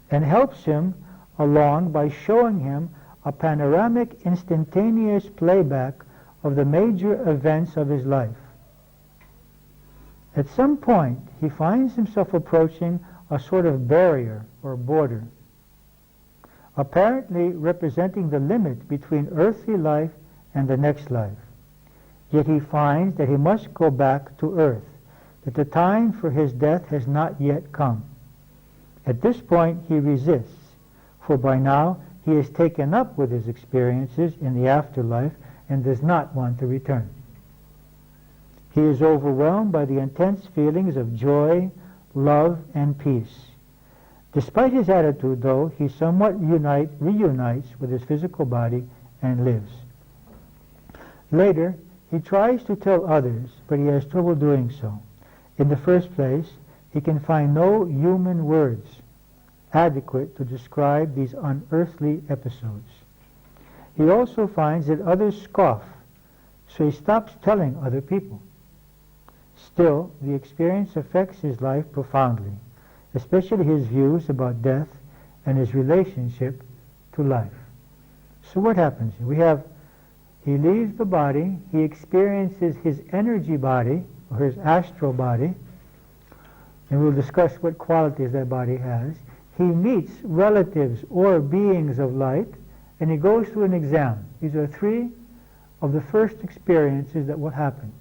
and helps him along by showing him a panoramic, instantaneous playback of the major events of his life. At some point, he finds himself approaching a sort of barrier or border, apparently representing the limit between earthly life and the next life. Yet he finds that he must go back to earth, that the time for his death has not yet come. At this point he resists, for by now he is taken up with his experiences in the afterlife and does not want to return. He is overwhelmed by the intense feelings of joy, love, and peace. Despite his attitude, though, he somewhat reunites with his physical body and lives. Later, he tries to tell others, but he has trouble doing so. In the first place, he can find no human words adequate to describe these unearthly episodes. He also finds that others scoff, so he stops telling other people. Still, the experience affects his life profoundly, especially his views about death and his relationship to life. So what happens? He leaves the body, he experiences his energy body, or his astral body, and we'll discuss what qualities that body has. He meets relatives or beings of light, and he goes through an exam. These are 3 of the first experiences that will happen.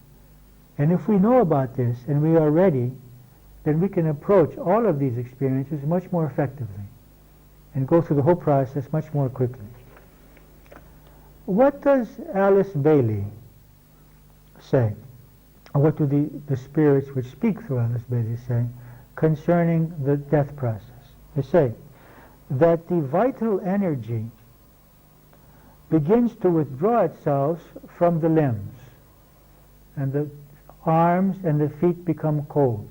And if we know about this and we are ready, then we can approach all of these experiences much more effectively and go through the whole process much more quickly. What does Alice Bailey say? Or what do the spirits which speak through Alice Bailey say concerning the death process? They say that the vital energy begins to withdraw itself from the limbs, and the arms and the feet become cold.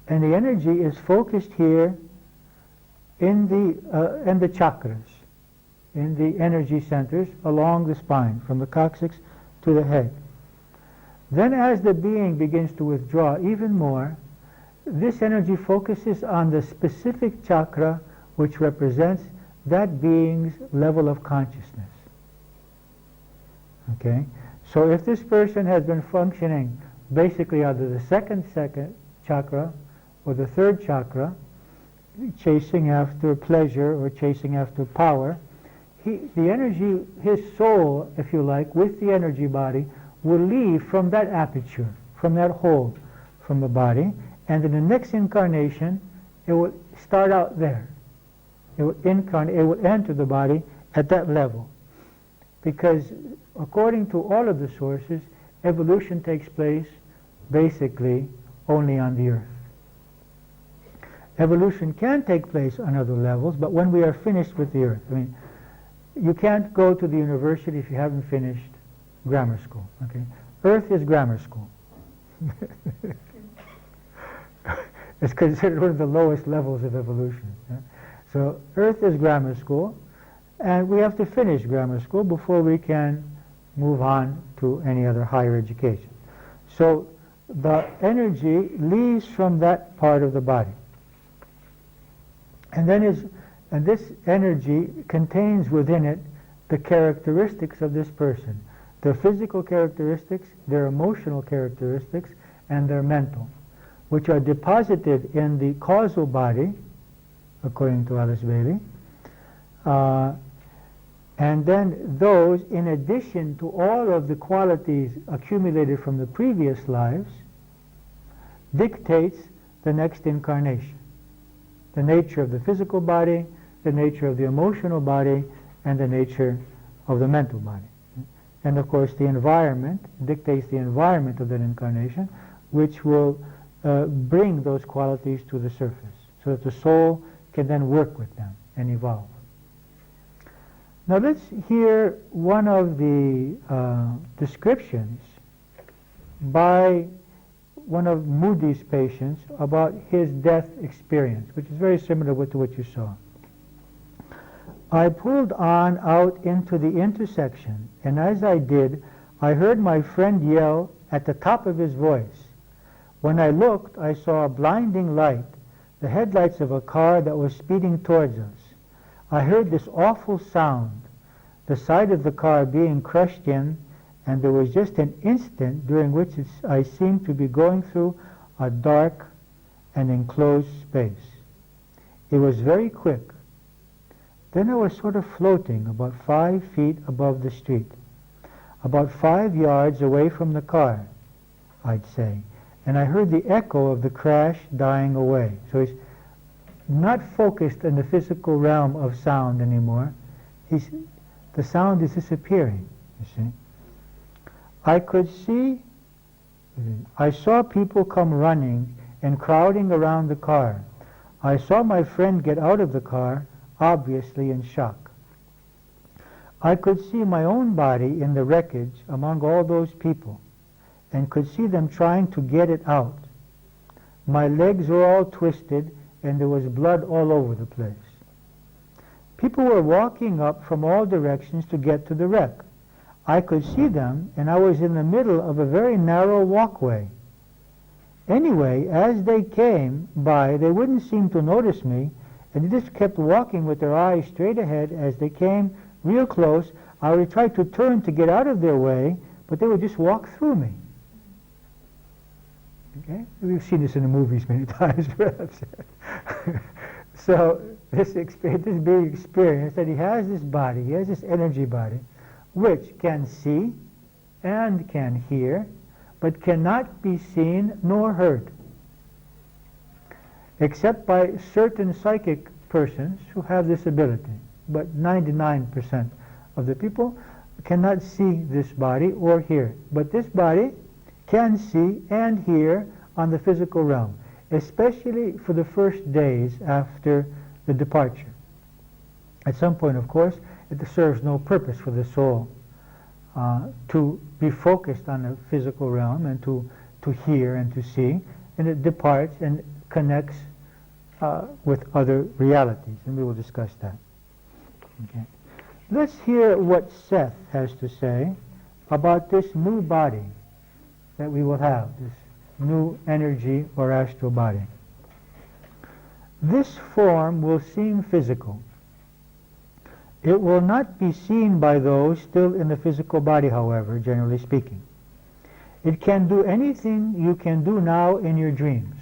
And the energy is focused here in the chakras, in the energy centers along the spine, from the coccyx to the head. Then as the being begins to withdraw even more, this energy focuses on the specific chakra which represents that being's level of consciousness. Okay? So if this person has been functioning basically out of the second chakra or the third chakra, chasing after pleasure or chasing after power, the energy, his soul, if you like, with the energy body, will leave from that aperture, from that hole from the body, and in the next incarnation, it will start out there. It will incarnate, it will enter the body at that level. Because according to all of the sources, evolution takes place basically only on the earth. Evolution can take place on other levels, but when we are finished with the earth, I mean, you can't go to the university if you haven't finished grammar school. Okay, Earth is grammar school. It's considered one of the lowest levels of evolution. Yeah? So Earth is grammar school, and we have to finish grammar school before we can move on to any other higher education. So the energy leaves from that part of the body. And then this energy contains within it the characteristics of this person, their physical characteristics, their emotional characteristics, and their mental, which are deposited in the causal body, according to Alice Bailey, and then those, in addition to all of the qualities accumulated from the previous lives, dictates the next incarnation. The nature of the physical body, the nature of the emotional body, and the nature of the mental body. And of course the environment dictates the environment of that incarnation, which will bring those qualities to the surface, so that the soul can then work with them and evolve. Now let's hear one of the descriptions by one of Moody's patients about his death experience, which is very similar to what you saw. I pulled on out into the intersection, and as I did, I heard my friend yell at the top of his voice. When I looked, I saw a blinding light, the headlights of a car that was speeding towards us. I heard this awful sound, the side of the car being crushed in, and there was just an instant during which I seemed to be going through a dark and enclosed space. It was very quick. Then I was sort of floating about 5 feet above the street, about 5 yards away from the car, I'd say. And I heard the echo of the crash dying away. So he's not focused in the physical realm of sound anymore. The sound is disappearing, you see. I saw people come running and crowding around the car. I saw my friend get out of the car, obviously in shock. I could see my own body in the wreckage among all those people and could see them trying to get it out. My legs were all twisted and there was blood all over the place. People were walking up from all directions to get to the wreck. I could see them, and I was in the middle of a very narrow walkway. Anyway, as they came by, they wouldn't seem to notice me, and they just kept walking with their eyes straight ahead. As they came real close, I would try to turn to get out of their way, but they would just walk through me. Okay? We've seen this in the movies many times, perhaps. So this big experience that he has this body, he has this energy body, which can see and can hear, but cannot be seen nor heard, except by certain psychic persons who have this ability. But 99% of the people cannot see this body or hear it. But this body can see and hear on the physical realm, especially for the first days after the departure. At some point, of course, it serves no purpose for the soul to be focused on the physical realm and to hear and to see, and it departs and connects with other realities, and we will discuss that. Okay. Let's hear what Seth has to say about this new body that we will have, this new energy or astral body. This form will seem physical. It will not be seen by those still in the physical body, however, generally speaking. It can do anything you can do now in your dreams.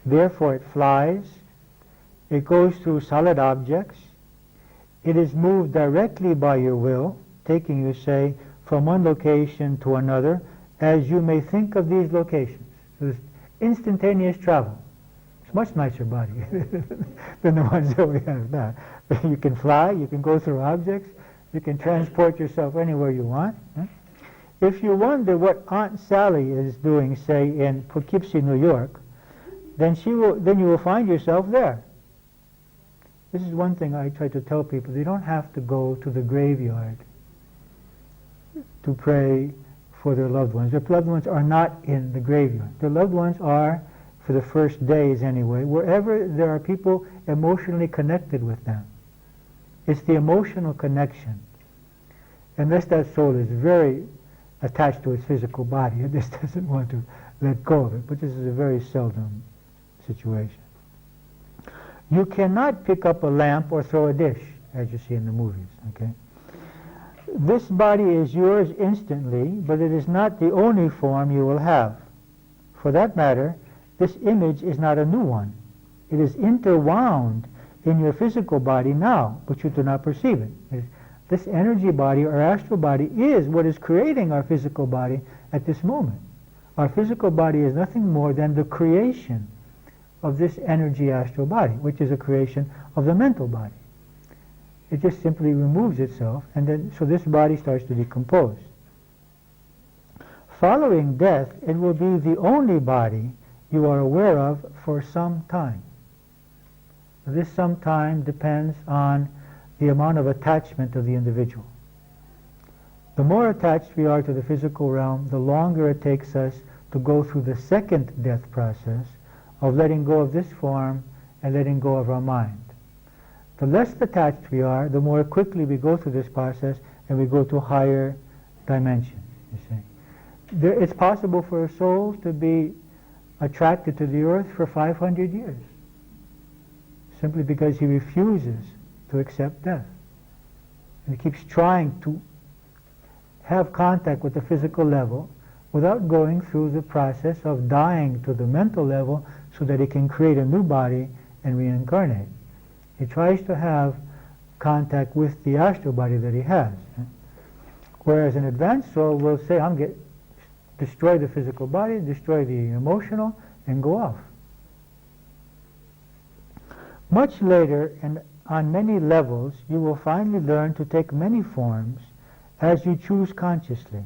Therefore, it flies, it goes through solid objects, it is moved directly by your will, taking you, say, from one location to another, as you may think of these locations. So this instantaneous travel. It's a much nicer body than the ones that we have now. You can fly, you can go through objects, you can transport yourself anywhere you want. If you wonder what Aunt Sally is doing, say, in Poughkeepsie, New York, then you will find yourself there. This is one thing I try to tell people. They don't have to go to the graveyard to pray for their loved ones. Their loved ones are not in the graveyard. Their loved ones are, for the first days anyway, wherever there are people emotionally connected with them. It's the emotional connection. Unless that soul is very attached to its physical body, it just doesn't want to let go of it, but this is a very seldom situation. You cannot pick up a lamp or throw a dish, as you see in the movies, okay? This body is yours instantly, but it is not the only form you will have. For that matter, this image is not a new one. It is interwound in your physical body now, but you do not perceive it. This energy body or astral body is what is creating our physical body at this moment. Our physical body is nothing more than the creation of this energy astral body, which is a creation of the mental body. It just simply removes itself, and then so this body starts to decompose. Following death, it will be the only body you are aware of for some time. This some time depends on the amount of attachment of the individual. The more attached we are to the physical realm, the longer it takes us to go through the second death process of letting go of this form and letting go of our mind. The less attached we are, the more quickly we go through this process and we go to higher dimensions, you see. It's possible for a soul to be attracted to the earth for 500 years, simply because he refuses to accept death. And he keeps trying to have contact with the physical level without going through the process of dying to the mental level so that he can create a new body and reincarnate. He tries to have contact with the astral body that he has. Whereas an advanced soul will say, destroy the physical body, destroy the emotional, and go off. Much later, and on many levels, you will finally learn to take many forms as you choose consciously.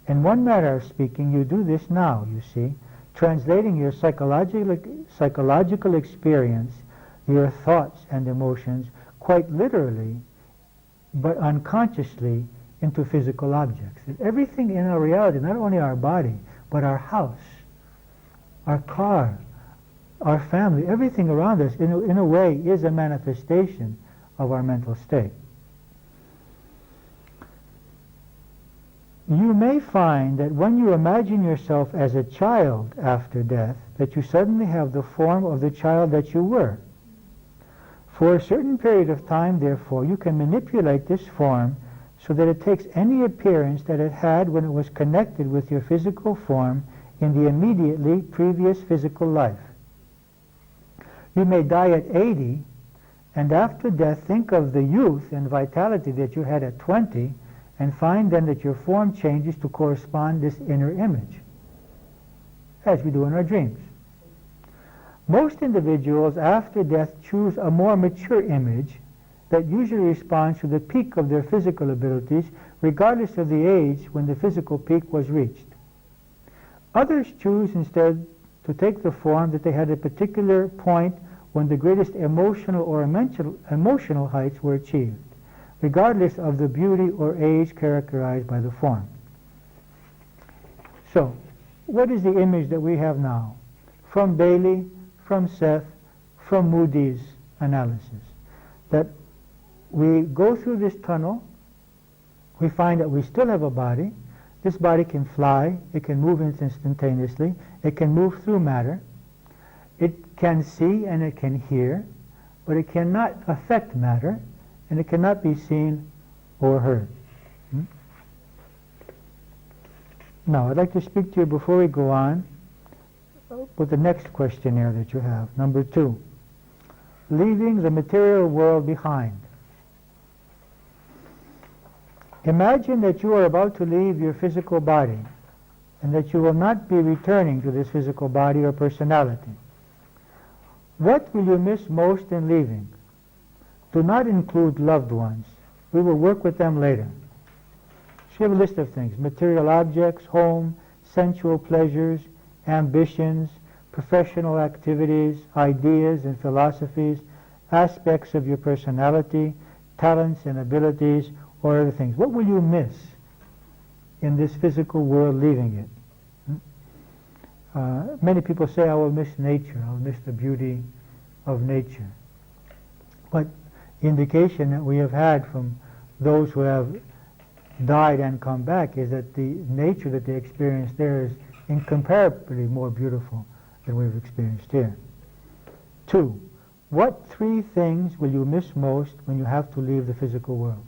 In one manner of speaking, you do this now, you see, translating your psychological experience, your thoughts and emotions, quite literally, but unconsciously, into physical objects. And everything in our reality, not only our body, but our house, our car, our family, everything around us, in a way, is a manifestation of our mental state. You may find that when you imagine yourself as a child after death, that you suddenly have the form of the child that you were. For a certain period of time, therefore, you can manipulate this form so that it takes any appearance that it had when it was connected with your physical form in the immediately previous physical life. You may die at 80, and after death think of the youth and vitality that you had at 20, and find then that your form changes to correspond this inner image, as we do in our dreams. Most individuals after death choose a more mature image that usually responds to the peak of their physical abilities, regardless of the age when the physical peak was reached. Others choose instead to take the form that they had at a particular point when the greatest emotional or emotional heights were achieved, regardless of the beauty or age characterized by the form. So, what is the image that we have now? From Bailey, from Seth, from Moody's analysis, that we go through this tunnel, we find that we still have a body. This body can fly, it can move instantaneously, it can move through matter, it can see and it can hear, but it cannot affect matter, and it cannot be seen or heard. Now, I'd like to speak to you before we go on with the next questionnaire that you have, number 2. Leaving the material world behind. Imagine that you are about to leave your physical body and that you will not be returning to this physical body or personality. What will you miss most in leaving? Do not include loved ones. We will work with them later. So you have a list of things: material objects, home, sensual pleasures, ambitions, professional activities, ideas and philosophies, aspects of your personality, talents and abilities, or other things. What will you miss in this physical world leaving it? Many people say, I will miss nature, I will miss the beauty of nature. But the indication that we have had from those who have died and come back is that the nature that they experienced there is incomparably more beautiful than we've experienced here. 2, what 3 things will you miss most when you have to leave the physical world?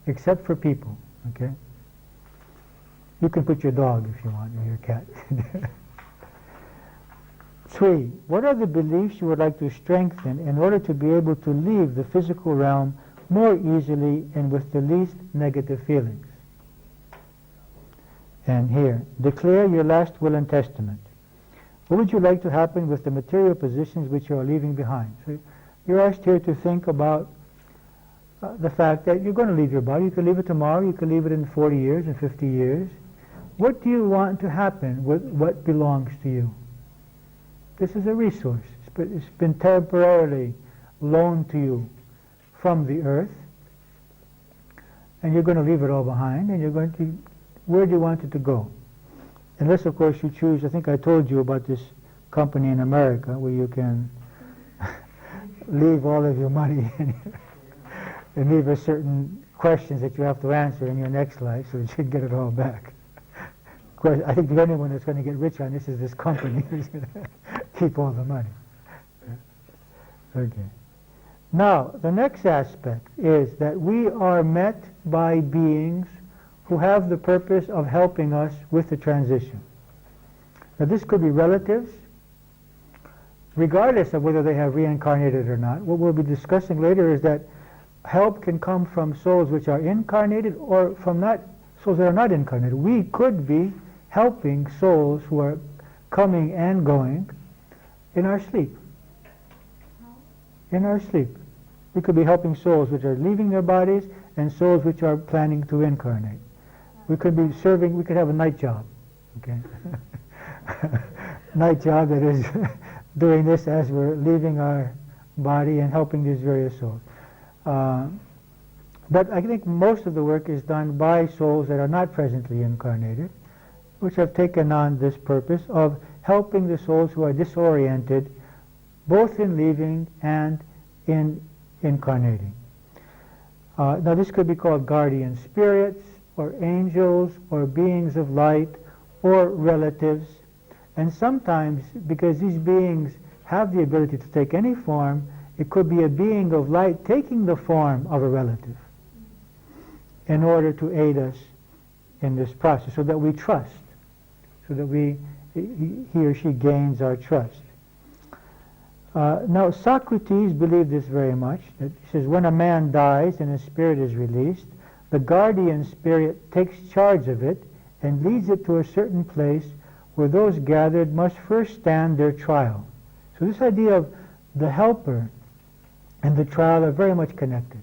Except for people, okay? You can put your dog if you want, or your cat. 3, what are the beliefs you would like to strengthen in order to be able to leave the physical realm more easily and with the least negative feelings? And here, declare your last will and testament. What would you like to happen with the material possessions which you are leaving behind? So you're asked here to think about the fact that you're going to leave your body. You can leave it tomorrow, you can leave it in 40 years, in 50 years. What do you want to happen with what belongs to you? This is a resource. It's been temporarily loaned to you from the earth, and you're going to leave it all behind, and you're going to, where do you want it to go? Unless, of course, you choose, I think I told you about this company in America where you can leave all of your money and leave a certain questions that you have to answer in your next life so that you get it all back. Of course, I think the only one that's going to get rich on this is this company who's going to keep all the money. Okay. Now, the next aspect is that we are met by beings who have the purpose of helping us with the transition. Now, this could be relatives, regardless of whether they have reincarnated or not. What we'll be discussing later is that help can come from souls which are incarnated or from souls that are not incarnated. We could be helping souls who are coming and going in our sleep. In our sleep. We could be helping souls which are leaving their bodies and souls which are planning to incarnate. We could be serving, we could have a night job. Okay? Night job that is doing this as we're leaving our body and helping these various souls. But I think most of the work is done by souls that are not presently incarnated, which have taken on this purpose of helping the souls who are disoriented, both in leaving and in incarnating. Now this could be called guardian spirits, or angels, or beings of light, or relatives. And sometimes, because these beings have the ability to take any form, it could be a being of light taking the form of a relative in order to aid us in this process, so that we trust, so that he or she gains our trust. Now Socrates believed this very much. That he says, when a man dies and his spirit is released, the guardian spirit takes charge of it and leads it to a certain place where those gathered must first stand their trial. So this idea of the helper and the trial are very much connected.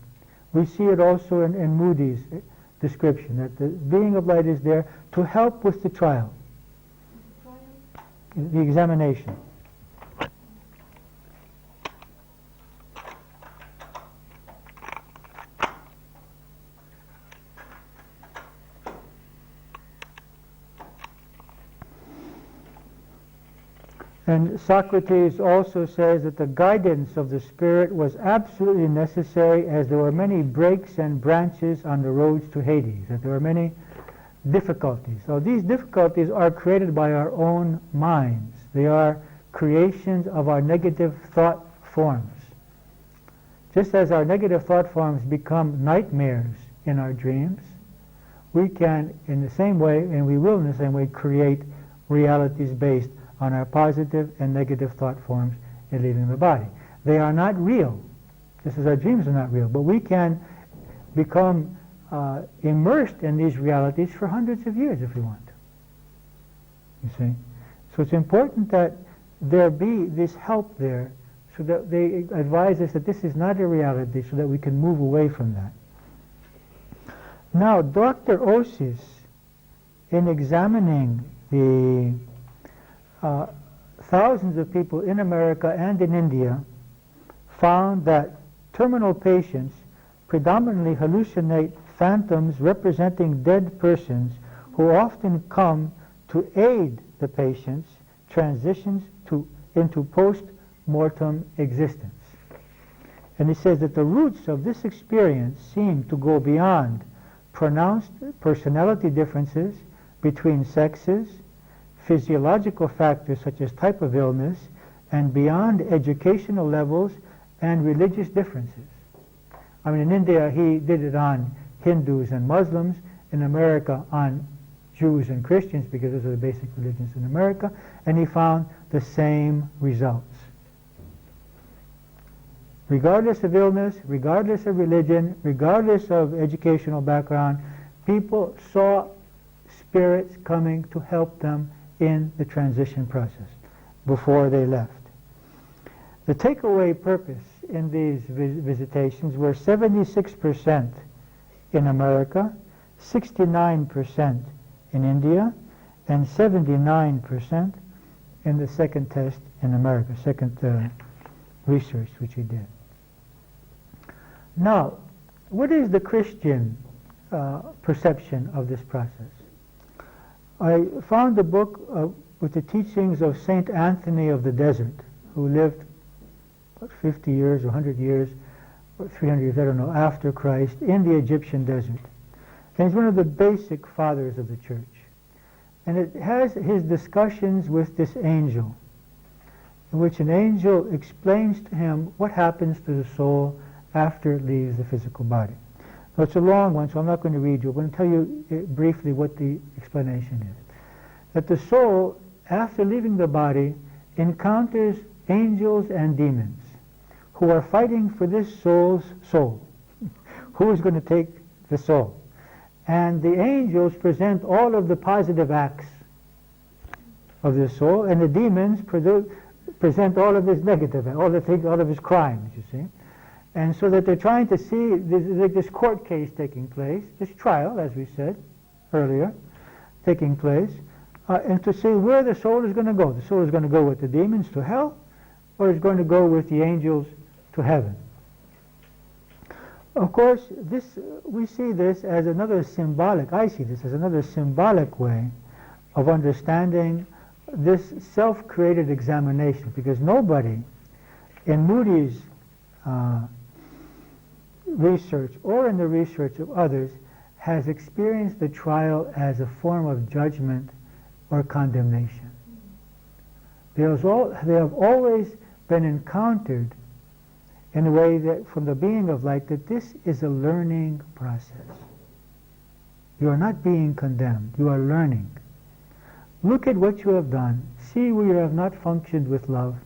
We see it also in Moody's description, that the being of light is there to help with the trial, the examination. And Socrates also says that the guidance of the spirit was absolutely necessary, as there were many breaks and branches on the roads to Hades, that there were many difficulties. So these difficulties are created by our own minds. They are creations of our negative thought forms. Just as our negative thought forms become nightmares in our dreams, we can in the same way, and we will in the same way, create realities based on our positive and negative thought forms in leaving the body. They are not real, just as our dreams are not real, but we can become immersed in these realities for hundreds of years if we want to. You see? So it's important that there be this help there, so that they advise us that this is not a reality, so that we can move away from that. Now, Dr. Osis, in examining the thousands of people in America and in India, found that terminal patients predominantly hallucinate phantoms representing dead persons, who often come to aid the patient's transitions into post-mortem existence. And he says that the roots of this experience seem to go beyond pronounced personality differences between sexes, physiological factors such as type of illness, and beyond educational levels and religious differences. I mean, in India he did it on Hindus and Muslims, in America on Jews and Christians, because those are the basic religions in America, and he found the same results. Regardless of illness, regardless of religion, regardless of educational background, people saw spirits coming to help them in the transition process before they left. The takeaway purpose in these visitations were 76% in America, 69% in India, and 79% in the second test in America, second research which he did. Now, what is the Christian perception of this process? I found a book with the teachings of Saint Anthony of the Desert, who lived 50 years or 100 years, or 300 years, I don't know, after Christ, in the Egyptian desert. And he's one of the basic fathers of the church. And it has his discussions with this angel, in which an angel explains to him what happens to the soul after it leaves the physical body. Now, it's a long one, so I'm not going to read you. I'm going to tell you briefly what the explanation is. That the soul, after leaving the body, encounters angels and demons, who are fighting for this soul's soul. Who is going to take the soul? And the angels present all of the positive acts of the soul, and the demons present all of his negative, all of his crimes, you see. And so that they're trying to see this court case taking place, this trial, as we said earlier, taking place, and to see where the soul is going to go. The soul is going to go with the demons to hell, or is going to go with the angels to heaven. Of course, we see this as another symbolic, I see this as another symbolic way of understanding this self-created examination, because nobody in Moody's research or in the research of others has experienced the trial as a form of judgment or condemnation. They have always been encountered in a way that, from the being of light, that this is a learning process. You are not being condemned, you are learning. Look at what you have done, see where you have not functioned with love,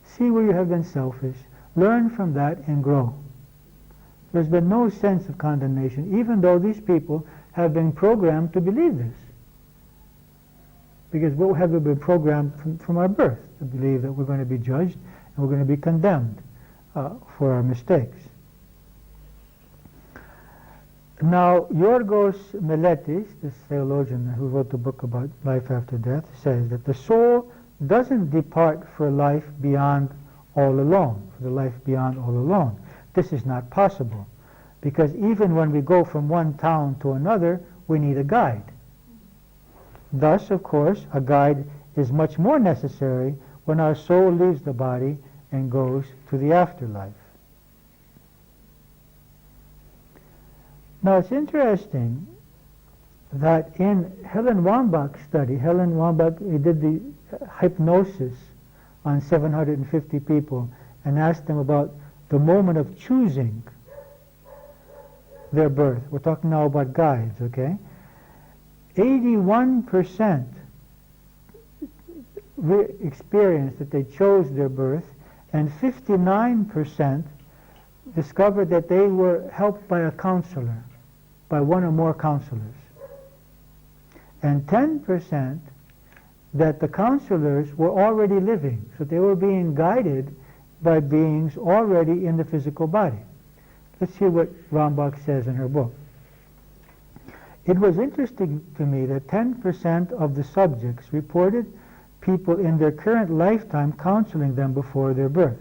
see where you have been selfish, learn from that and grow. There's been no sense of condemnation, even though these people have been programmed to believe this. Because what have we been programmed from our birth? To believe that we're going to be judged and we're going to be condemned for our mistakes. Now, Yorgos Meletis, this theologian who wrote the book about life after death, says that the soul doesn't depart for life beyond all alone, for the life beyond all alone. This is not possible, because even when we go from one town to another, we need a guide. Thus, of course, a guide is much more necessary when our soul leaves the body and goes to the afterlife. Now, it's interesting that in Helen Wambach's study, Helen Wambach did the hypnosis on 750 people and asked them about the moment of choosing their birth. We're talking now about guides, okay? 81% experienced that they chose their birth, and 59% discovered that they were helped by a counselor, by one or more counselors. And 10% that the counselors were already living, so they were being guided by beings already in the physical body. Let's hear what Wambach says in her book. It was interesting to me that 10% of the subjects reported people in their current lifetime counseling them before their birth.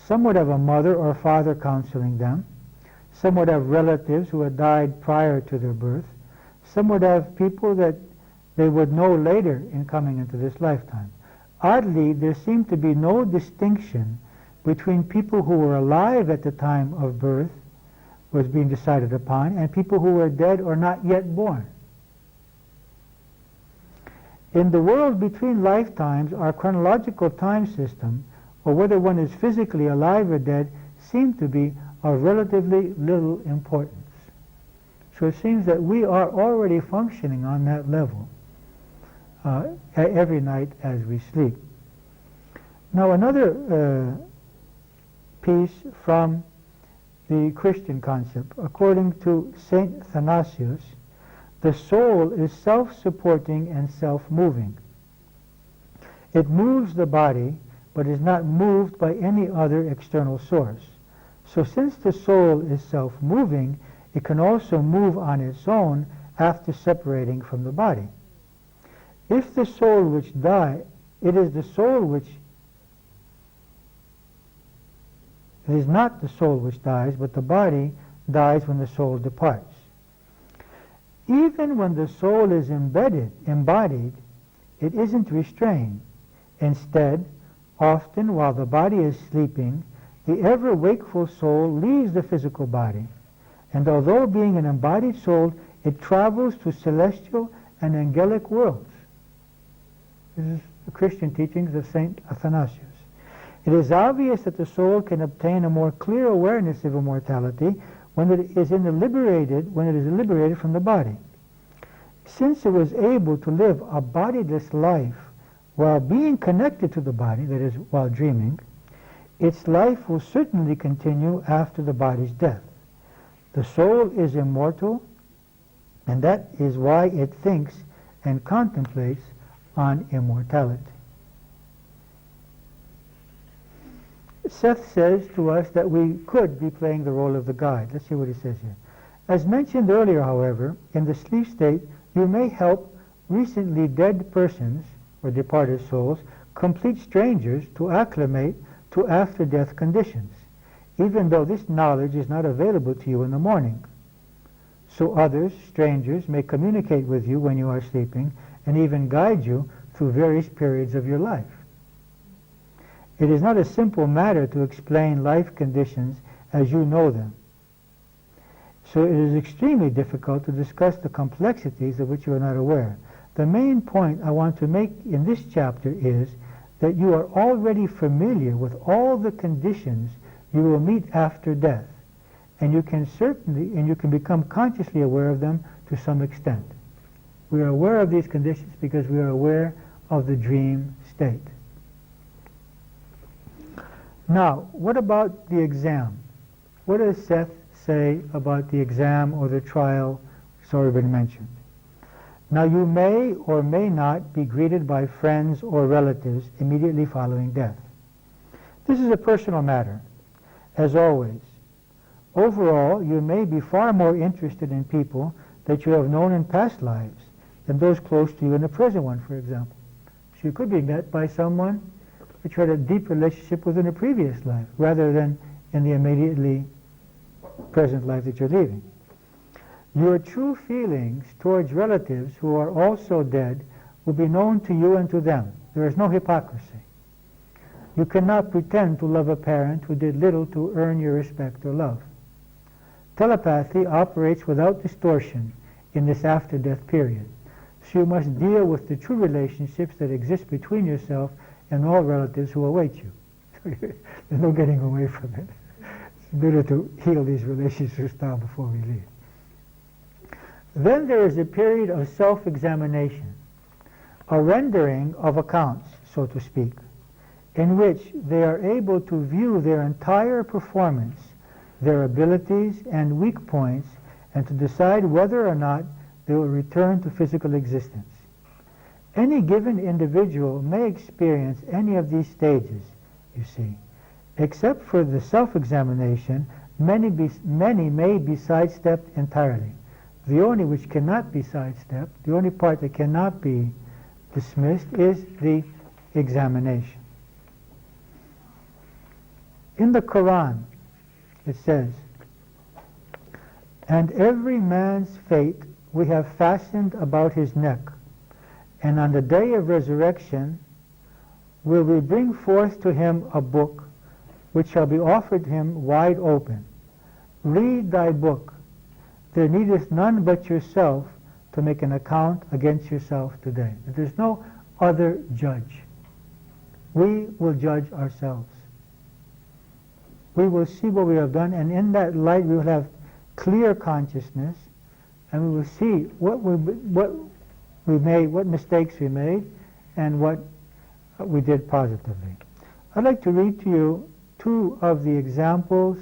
Some would have a mother or father counseling them. Some would have relatives who had died prior to their birth. Some would have people that they would know later in coming into this lifetime. Oddly, there seemed to be no distinction between people who were alive at the time of birth was being decided upon, and people who were dead or not yet born. In the world between lifetimes, our chronological time system, or whether one is physically alive or dead, seem to be of relatively little importance. So it seems that we are already functioning on that level every night as we sleep. Now, another piece from the Christian concept. According to St. Athanasius, the soul is self-supporting and self-moving. It moves the body, but is not moved by any other external source. So since the soul is self-moving, it can also move on its own after separating from the body. If the soul which dies, it is the soul which It is not the soul which dies, but the body dies when the soul departs. Even when the soul is embodied, it isn't restrained. Instead, often while the body is sleeping, the ever-wakeful soul leaves the physical body, and although being an embodied soul, it travels to celestial and angelic worlds. This is the Christian teachings of St. Athanasius. It is obvious that the soul can obtain a more clear awareness of immortality when it is liberated from the body. Since it was able to live a bodiless life while being connected to the body, that is, while dreaming, its life will certainly continue after the body's death. The soul is immortal, and that is why it thinks and contemplates on immortality. Seth says to us that we could be playing the role of the guide. Let's see what he says here. As mentioned earlier, however, in the sleep state, you may help recently dead persons, or departed souls, complete strangers, to acclimate to after-death conditions, even though this knowledge is not available to you in the morning. So others, strangers, may communicate with you when you are sleeping and even guide you through various periods of your life. It is not a simple matter to explain life conditions as you know them. So it is extremely difficult to discuss the complexities of which you are not aware. The main point I want to make in this chapter is that you are already familiar with all the conditions you will meet after death, and you can become consciously aware of them to some extent. We are aware of these conditions because we are aware of the dream state. Now, what about the exam? What does Seth say about the exam or the trial? It's already been mentioned. Now, you may or may not be greeted by friends or relatives immediately following death. This is a personal matter, as always. Overall, you may be far more interested in people that you have known in past lives than those close to you in the present one, for example. So you could be met by someone that you had a deep relationship with in a previous life, rather than in the immediately present life that you're leaving. Your true feelings towards relatives who are also dead will be known to you and to them. There is no hypocrisy. You cannot pretend to love a parent who did little to earn your respect or love. Telepathy operates without distortion in this after-death period, so you must deal with the true relationships that exist between yourself and all relatives who await you. There's no getting away from it. It's better to heal these relationships now before we leave. Then there is a period of self-examination, a rendering of accounts, so to speak, in which they are able to view their entire performance, their abilities and weak points, and to decide whether or not they will return to physical existence. Any given individual may experience any of these stages, you see. Except for the self-examination, many may be sidestepped entirely. The only which cannot be sidestepped, the only part that cannot be dismissed, is the examination. In the Quran, it says, "And every man's fate we have fastened about his neck, and on the day of resurrection will we bring forth to him a book which shall be offered him wide open. Read thy book. There needeth none but yourself to make an account against yourself today." There's no other judge. We will judge ourselves. We will see what we have done, and in that light we will have clear consciousness, and we will see what mistakes we made, and what we did positively. I'd like to read to you two of the examples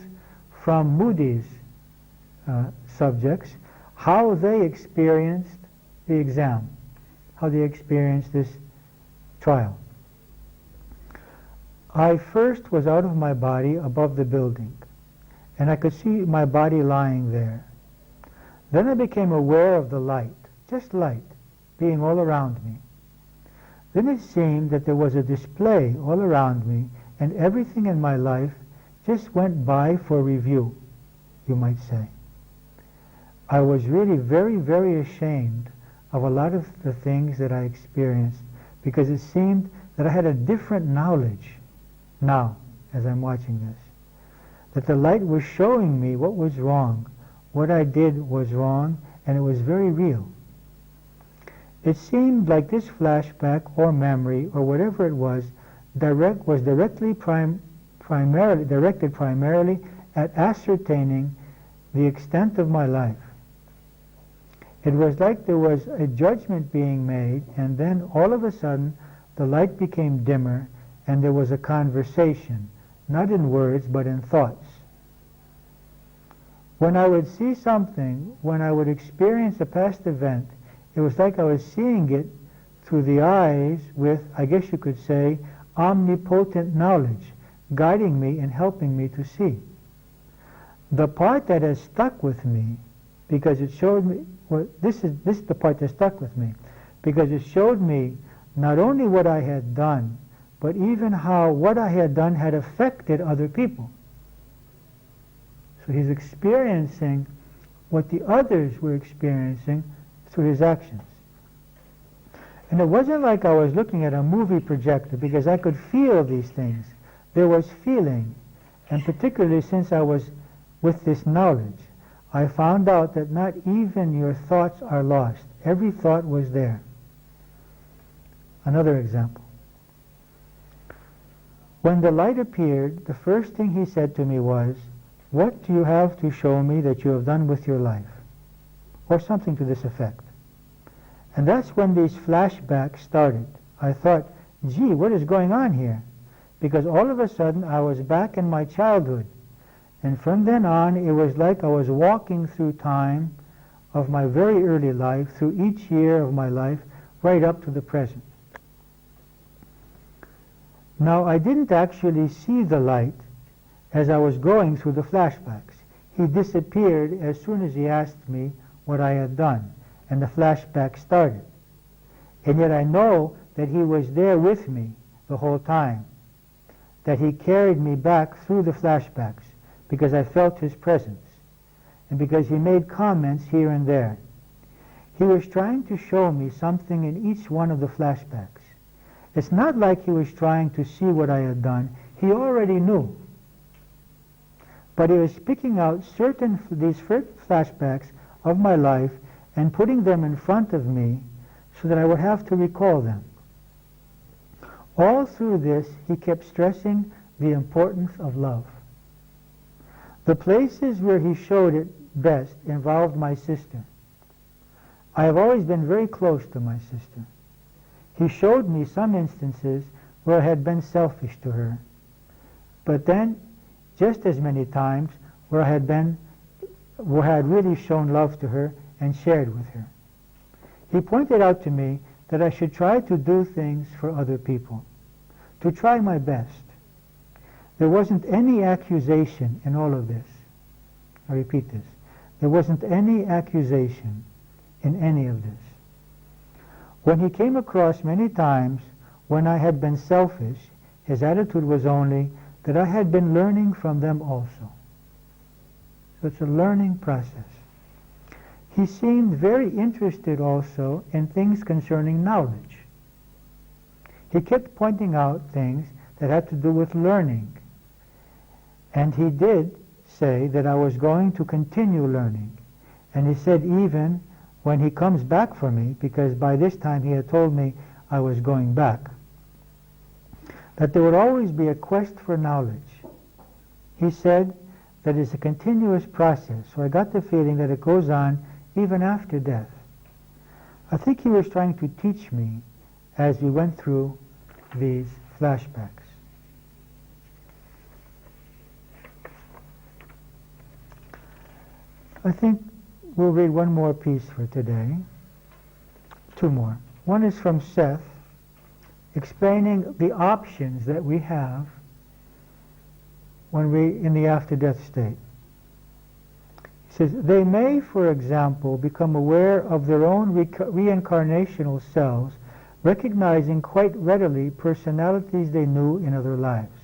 from Moody's subjects, how they experienced the exam, how they experienced this trial. "I first was out of my body above the building, and I could see my body lying there. Then I became aware of the light, just light, being all around me. Then it seemed that there was a display all around me, and everything in my life just went by for review, you might say. I was really very, very ashamed of a lot of the things that I experienced, because it seemed that I had a different knowledge now, as I'm watching this, that the light was showing me what was wrong, what I did was wrong, and it was very real. It seemed like this flashback or memory or whatever it was directed primarily at ascertaining the extent of my life. It was like there was a judgment being made, and then all of a sudden the light became dimmer, and there was a conversation, not in words, but in thoughts. When I would see something, when I would experience a past event, it was like I was seeing it through the eyes with, I guess you could say, omnipotent knowledge, guiding me and helping me to see. The part that has stuck with me, because it showed me, well, this is the part that stuck with me, because it showed me not only what I had done, but even how what I had done had affected other people. So he's experiencing what the others were experiencing through his actions. And it wasn't like I was looking at a movie projector, because I could feel these things. There was feeling, and particularly since I was with this knowledge, I found out that not even your thoughts are lost. Every thought was there. Another example. When the light appeared, the first thing he said to me was, "What do you have to show me that you have done with your life?" Or something to this effect. And that's when these flashbacks started. I thought, gee, what is going on here? Because all of a sudden I was back in my childhood. And from then on, it was like I was walking through time of my very early life, through each year of my life, right up to the present. Now, I didn't actually see the light as I was going through the flashbacks. He disappeared as soon as he asked me what I had done, and the flashback started. And yet I know that he was there with me the whole time, that he carried me back through the flashbacks, because I felt his presence, and because he made comments here and there. He was trying to show me something in each one of the flashbacks. It's not like he was trying to see what I had done. He already knew. But he was picking out these flashbacks of my life and putting them in front of me so that I would have to recall them. All through this, he kept stressing the importance of love. The places where he showed it best involved my sister. I have always been very close to my sister. He showed me some instances where I had been selfish to her, but then just as many times where I had really shown love to her and shared with her. He pointed out to me that I should try to do things for other people, to try my best. There wasn't any accusation in all of this. I repeat this. There wasn't any accusation in any of this. When he came across many times when I had been selfish, his attitude was only that I had been learning from them also. So it's a learning process. He seemed very interested also in things concerning knowledge. He kept pointing out things that had to do with learning. And he did say that I was going to continue learning. And he said even when he comes back for me, because by this time he had told me I was going back, that there would always be a quest for knowledge. He said that it's a continuous process. So I got the feeling that it goes on even after death. I think he was trying to teach me as we went through these flashbacks. I think we'll read one more piece for today. Two more. One is from Seth, explaining the options that we have when we're in the after-death state. He says, they may, for example, become aware of their own reincarnational selves, recognizing quite readily personalities they knew in other lives,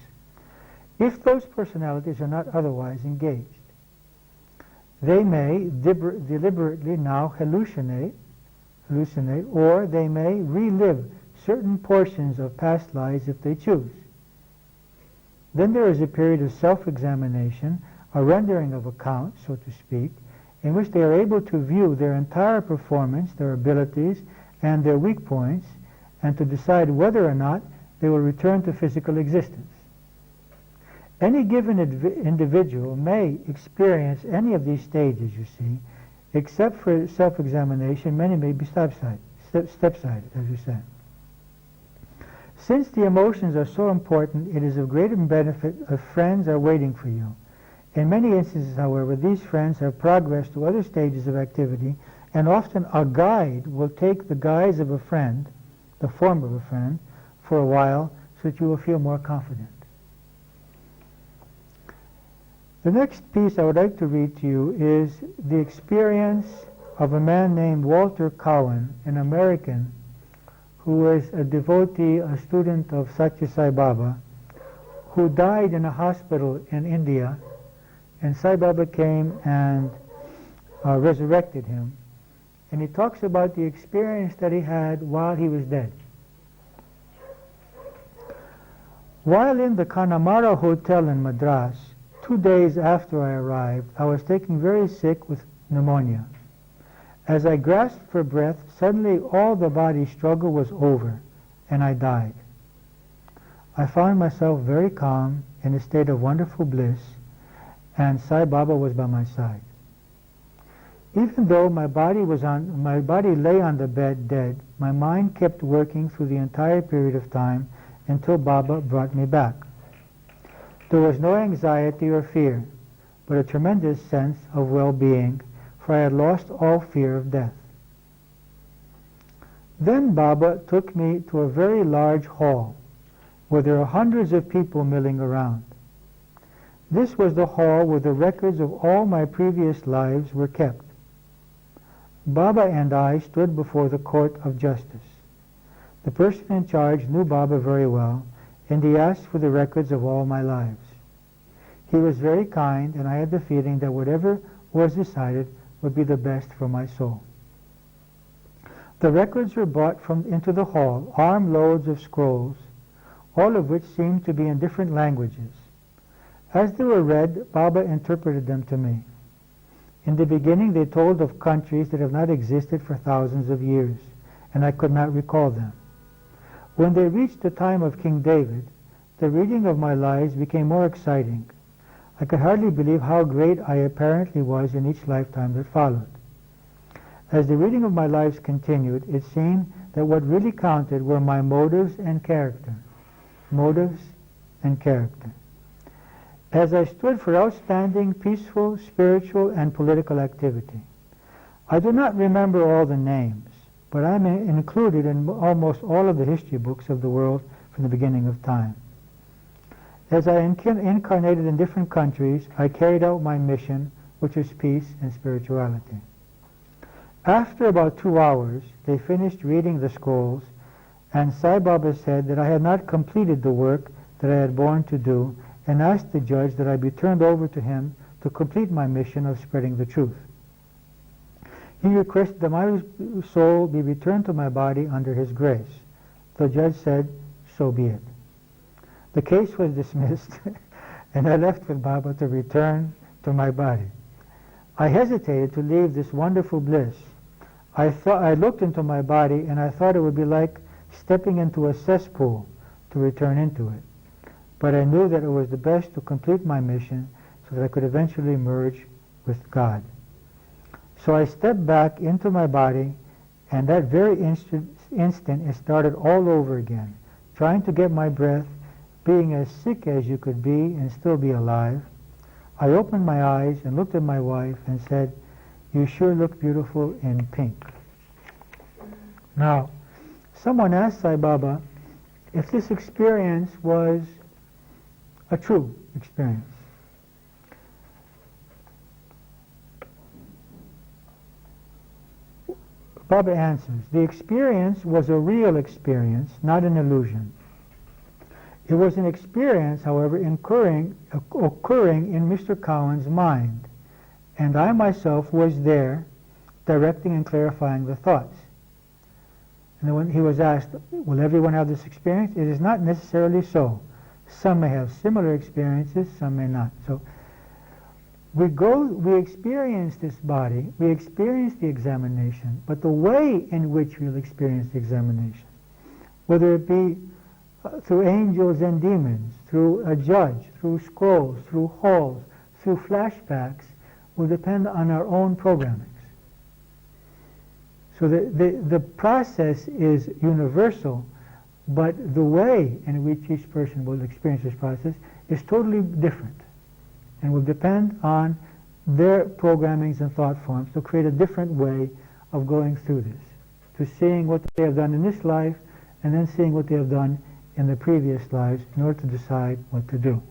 if those personalities are not otherwise engaged. They may deliberately now hallucinate, or they may relive certain portions of past lives if they choose. Then there is a period of self-examination, a rendering of account, so to speak, in which they are able to view their entire performance, their abilities, and their weak points, and to decide whether or not they will return to physical existence. Any given individual may experience any of these stages, you see, except for self-examination. Many may be step-sided, as you said. Since the emotions are so important, it is of great benefit if friends are waiting for you. In many instances, however, these friends have progressed to other stages of activity, and often a guide will take the guise of a friend, the form of a friend, for a while, so that you will feel more confident. The next piece I would like to read to you is the experience of a man named Walter Cowan, an American, who was a devotee, a student of Satya Sai Baba, who died in a hospital in India, and Sai Baba came and resurrected him. And he talks about the experience that he had while he was dead. While in the Connemara Hotel in Madras, 2 days after I arrived, I was taken very sick with pneumonia. As I grasped for breath, suddenly all the body struggle was over, and I died. I found myself very calm, in a state of wonderful bliss, and Sai Baba was by my side. Even though my body lay on the bed dead, my mind kept working through the entire period of time until Baba brought me back. There was no anxiety or fear, but a tremendous sense of well-being, for I had lost all fear of death. Then Baba took me to a very large hall, where there were hundreds of people milling around. This was the hall where the records of all my previous lives were kept. Baba and I stood before the court of justice. The person in charge knew Baba very well, and he asked for the records of all my lives. He was very kind, and I had the feeling that whatever was decided would be the best for my soul. The records were brought into the hall, armloads of scrolls, all of which seemed to be in different languages. As they were read, Baba interpreted them to me. In the beginning, they told of countries that have not existed for thousands of years, and I could not recall them. When they reached the time of King David, the reading of my lives became more exciting. I could hardly believe how great I apparently was in each lifetime that followed. As the reading of my lives continued, it seemed that what really counted were my motives and character. Motives and character. As I stood for outstanding, peaceful, spiritual, and political activity. I do not remember all the names, but I'm included in almost all of the history books of the world from the beginning of time. As I incarnated in different countries, I carried out my mission, which is peace and spirituality. After about 2 hours, they finished reading the scrolls, and Sai Baba said that I had not completed the work that I had born to do, and asked the judge that I be turned over to him to complete my mission of spreading the truth. He requested that my soul be returned to my body under his grace. The judge said, so be it. The case was dismissed, and I left with Baba to return to my body. I hesitated to leave this wonderful bliss. I looked into my body, and I thought it would be like stepping into a cesspool to return into it. But I knew that it was the best to complete my mission so that I could eventually merge with God. So I stepped back into my body, and that very instant it started all over again, trying to get my breath, being as sick as you could be and still be alive. I opened my eyes and looked at my wife and said, you sure look beautiful in pink. Now, someone asked Sai Baba if this experience was a true experience. Baba answers, the experience was a real experience, not an illusion. It was an experience, however, occurring in Mr. Cowan's mind, and I myself was there, directing and clarifying the thoughts. And when he was asked, will everyone have this experience? It is not necessarily so. Some may have similar experiences, some may not. So we experience this body, we experience the examination, but the way in which we'll experience the examination, whether it be through angels and demons, through a judge, through scrolls, through halls, through flashbacks, will depend on our own programmings. So the process is universal, but the way in which each person will experience this process is totally different and will depend on their programmings and thought forms to create a different way of going through this, to seeing what they have done in this life and then seeing what they have done in the previous lives in order to decide what to do.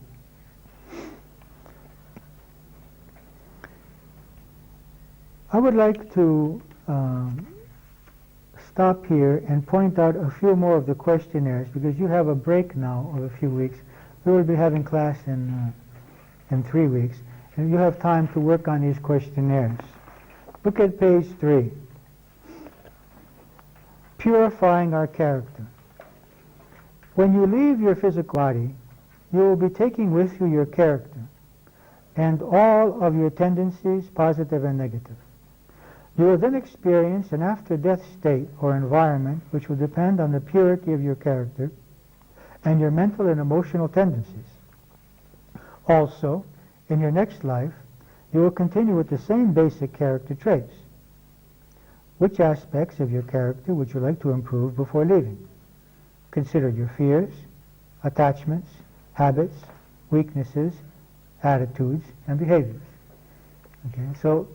I would like to stop here and point out a few more of the questionnaires, because you have a break now of a few weeks. We will be having class in 3 weeks, and you have time to work on these questionnaires. Look at page 3. Purifying our character. When you leave your physical body, you will be taking with you your character and all of your tendencies, positive and negative. You will then experience an after-death state or environment which will depend on the purity of your character and your mental and emotional tendencies. Also, in your next life, you will continue with the same basic character traits. Which aspects of your character would you like to improve before leaving? Consider your fears, attachments, habits, weaknesses, attitudes, and behaviors. Okay, so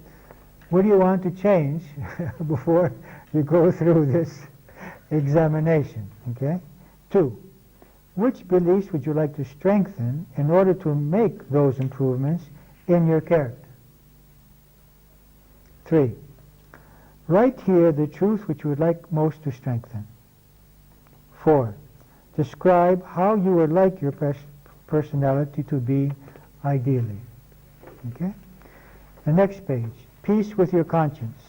what do you want to change before you go through this examination? Okay? 2, which beliefs would you like to strengthen in order to make those improvements in your character? 3, write here the truth which you would like most to strengthen. 4, describe how you would like your personality to be ideally. Okay? The next page. Peace with your conscience.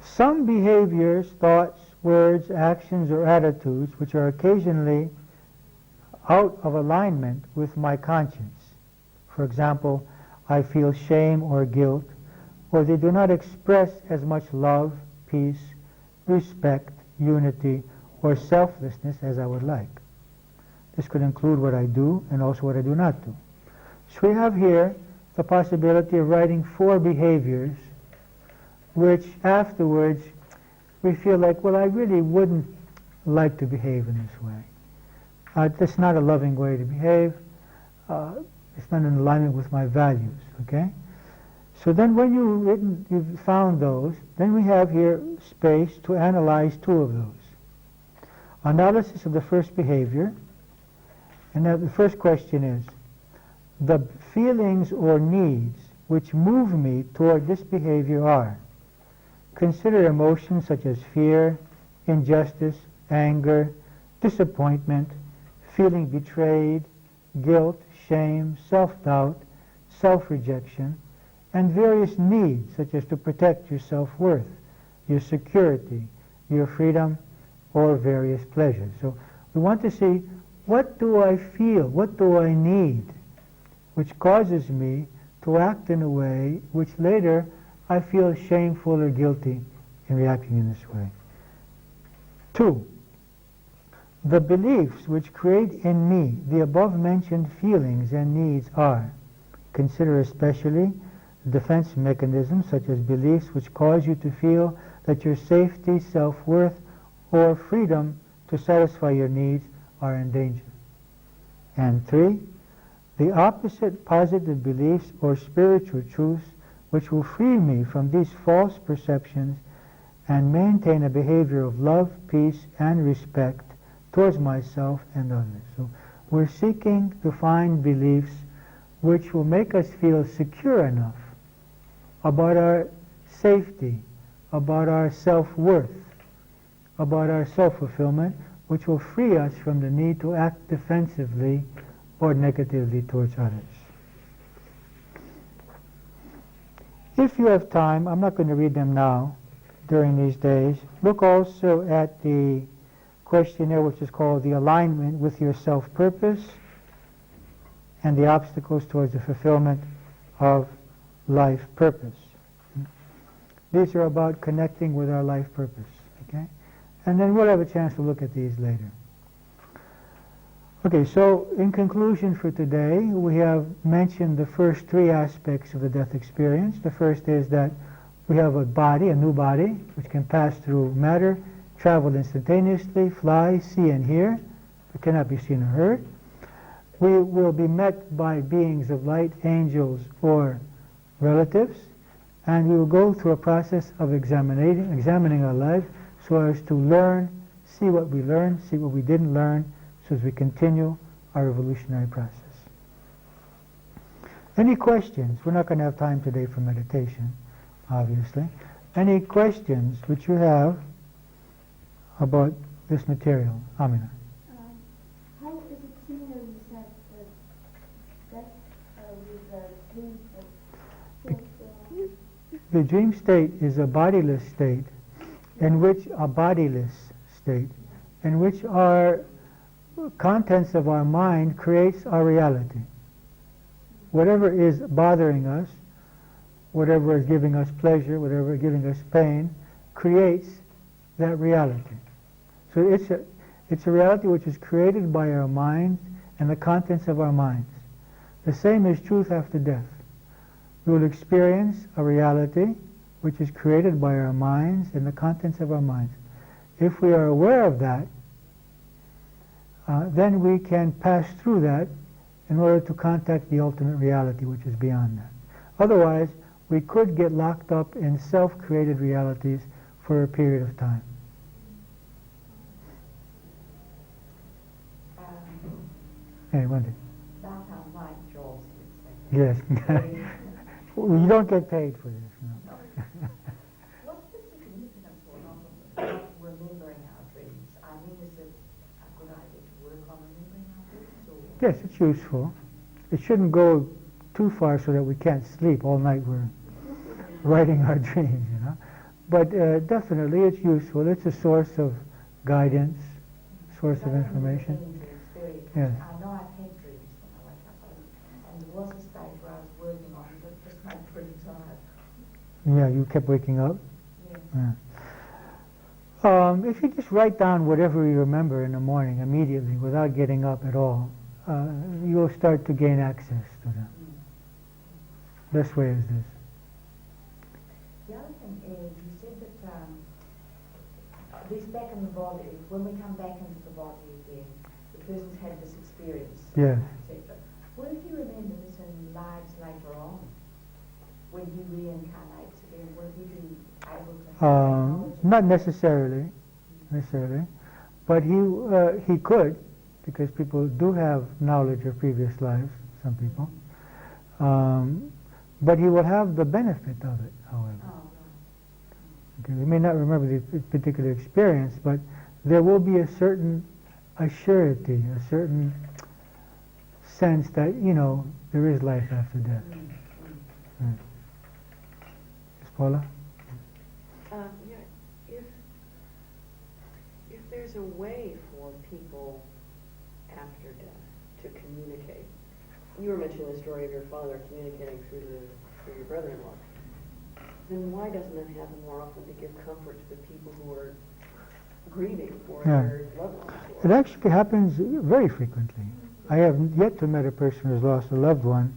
Some behaviors, thoughts, words, actions, or attitudes which are occasionally out of alignment with my conscience. For example, I feel shame or guilt, or they do not express as much love, peace, respect, unity, or selflessness as I would like. This could include what I do and also what I do not do. So we have here the possibility of writing 4 behaviors which afterwards we feel like, well, I really wouldn't like to behave in this way. That's not a loving way to behave. It's not in alignment with my values, okay? So then when you've found those, then we have here space to analyze 2 of those. Analysis of the first behavior, and now the first question is, the feelings or needs which move me toward this behavior are: consider emotions such as fear, injustice, anger, disappointment, feeling betrayed, guilt, shame, self-doubt, self-rejection, and various needs such as to protect your self-worth, your security, your freedom, or various pleasures. So we want to see, what do I feel, what do I need, which causes me to act in a way which later I feel shameful or guilty in reacting in this way. 2, the beliefs which create in me the above-mentioned feelings and needs are: consider especially defense mechanisms such as beliefs which cause you to feel that your safety, self-worth, or freedom to satisfy your needs are in danger. And 3, the opposite positive beliefs or spiritual truths which will free me from these false perceptions and maintain a behavior of love, peace, and respect towards myself and others. So we're seeking to find beliefs which will make us feel secure enough about our safety, about our self-worth, about our self-fulfillment, which will free us from the need to act defensively or negatively towards others. If you have time, I'm not going to read them now during these days. Look also at the questionnaire which is called the alignment with your self-purpose and the obstacles towards the fulfillment of life purpose. These are about connecting with our life purpose, okay? And then we'll have a chance to look at these later. Okay, so in conclusion for today, we have mentioned the first 3 aspects of the death experience. The first is that We have a body, a new body, which can pass through matter, travel instantaneously, fly, see and hear. It cannot be seen or heard. We will be met by beings of light, angels, or relatives, and we will go through a process of examining our lives so as to learn, see what we learned, see what we didn't learn, so as we continue our evolutionary process. Any questions? We're not going to have time today for meditation, obviously. Any questions which you have about this material? Amina. How is it similar, you said, that with the dream state? The dream state is a bodiless state in which our contents of our mind creates our reality. Whatever is bothering us, whatever is giving us pleasure, whatever is giving us pain, creates that reality. So it's a reality which is created by our minds and the contents of our minds. The same is truth after death. We will experience a reality which is created by our minds and the contents of our minds. If we are aware of that, then we can pass through that in order to contact the ultimate reality which is beyond that. Otherwise, we could get locked up in self-created realities for a period of time. Hey, Wendy. About how Mike Joel Yes. You don't get paid for this. No. What's the significance of remembering our dreams? I mean, is it a good idea to work on remembering our dreams? Or? Yes, it's useful. It shouldn't go too far so that we can't sleep all night. We're writing our dreams, you know. But definitely it's useful. It's a source of guidance, source of information. Yes. I know I've had dreams when I wake up, and there was a stage where I was working on it, but it just made me pretty tired. Yeah, you kept waking up? Yes. Yeah. If you just write down whatever you remember in the morning immediately without getting up at all, you'll start to gain access to them. Best way is this. The other thing is, you said that this back in the body, when we come back into the body again, the person's had this experience, Yes. etc. What if you remember this in lives later on, when he reincarnates again? Will he be able to have knowledge? Not necessarily, but he could, because people do have knowledge of previous lives, some people. But he will have the benefit of it, however. Oh, right. Okay, we may not remember the particular experience, but there will be a certain assurity, a certain sense that, you know, there is life after death. Right. Yes, Paula? Yeah, if there's a way for people after death to communicate, you were mentioning the story of your father communicating through your brother-in-law, then why doesn't it happen more often to give comfort to the people who are grieving for their loved ones? It actually happens very frequently. I have yet to meet a person who has lost a loved one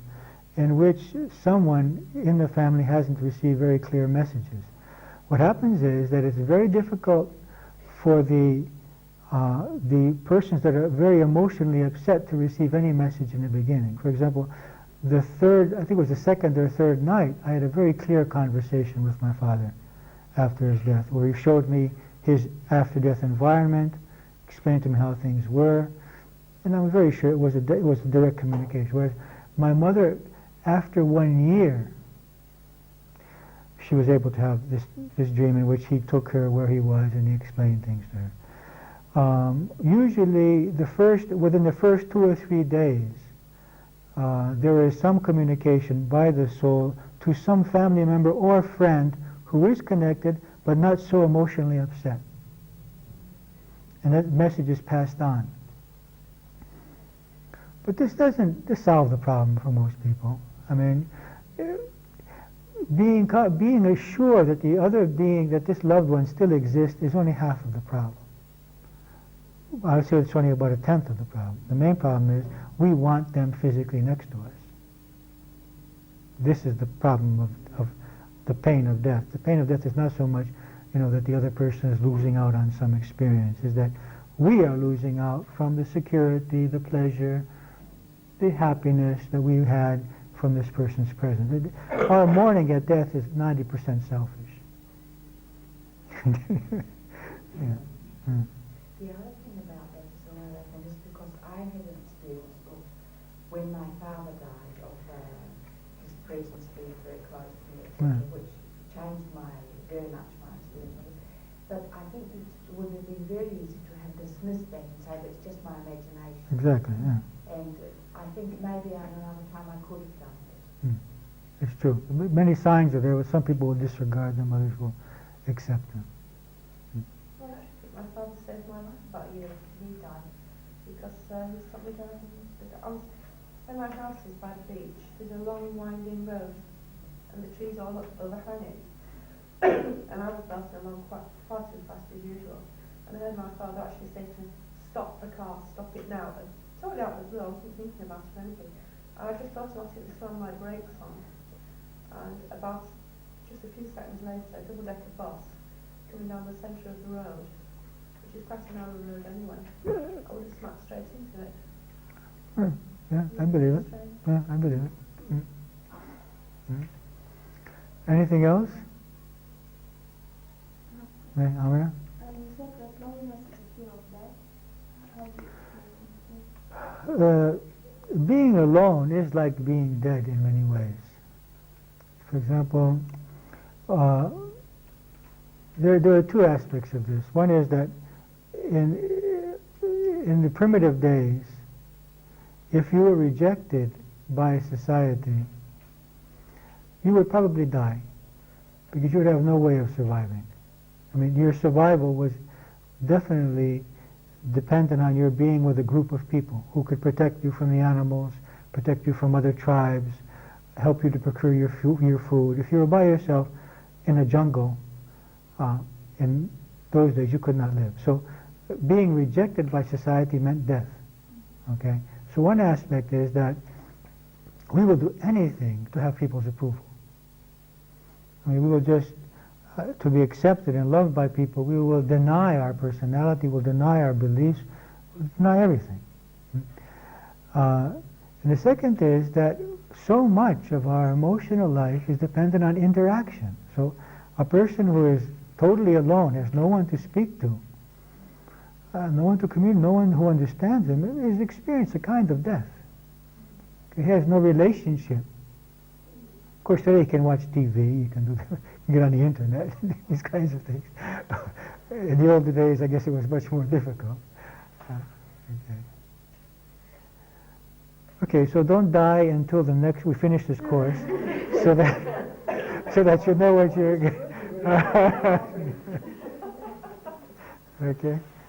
in which someone in the family hasn't received very clear messages. What happens is that it's very difficult for the persons that are very emotionally upset to receive any message in the beginning. For example, I think it was the second or third night, I had a very clear conversation with my father after his death, where he showed me his after-death environment, explained to me how things were, and I'm very sure it was a direct communication. Whereas my mother, after 1 year, she was able to have this dream in which he took her where he was and he explained things to her. Usually, within the first 2 or 3 days, there is some communication by the soul to some family member or friend who is connected but not so emotionally upset. And that message is passed on. But this doesn't solve the problem for most people. I mean, being assured that the other being, that this loved one still exists, is only half of the problem. I would say it's only about 1/10 of the problem. The main problem is we want them physically next to us. This is the problem the pain of death. The pain of death is not so much, that the other person is losing out on some experience. Is that we are losing out from the security, the pleasure, the happiness that we had from this person's presence. Our mourning at death is 90% selfish. Yeah. The other thing about that is another thing, is because I had an experience of when my father died of his presence being very close to me, which changed very much my experience of it. But I think it would have been very easy to have dismissed that and say that it's just my imagination. Exactly, yeah. And I think maybe at another time I could have done that. It's true. Many signs are there, but some people will disregard them, others will accept them. Well, I think my father saved my life about a year after he died, because he stopped me going. When my house is by the beach, there's a long winding road, and the trees all overhang it. And I was bouncing along far too fast as usual. And I heard my father actually say to me, "Stop the car, stop it now." And totally out of the blue, I wasn't thinking about it or anything. And I just automatically slammed my brakes on. And about just a few seconds later, a double-decker bus coming down the centre of the road, which is quite a narrow road anyway, I would have smacked straight into it. Yeah, I believe it. Yeah, I believe it. Anything else? Amira? You said that loneliness is a fear of death. Being alone is like being dead in many ways. For example, there are two aspects of this. One is that in the primitive days, if you were rejected by society, you would probably die, because you would have no way of surviving. I mean, your survival was definitely dependent on your being with a group of people who could protect you from the animals, protect you from other tribes, help you to procure your food. If you were by yourself in a jungle, in those days you could not live. So being rejected by society meant death. Okay? So one aspect is that we will do anything to have people's approval. I mean, we will just, to be accepted and loved by people, we will deny our personality, we'll deny our beliefs, we'll deny everything. And the second is that so much of our emotional life is dependent on interaction. So a person who is totally alone, has no one to speak to, no one to communicate, no one who understands him, is experiencing a kind of death. He has no relationship. Of course, today you can watch TV, you can get on the internet, these kinds of things. In the older days, I guess it was much more difficult. Okay, so don't die until we finish this course, so that you know what you're. Okay.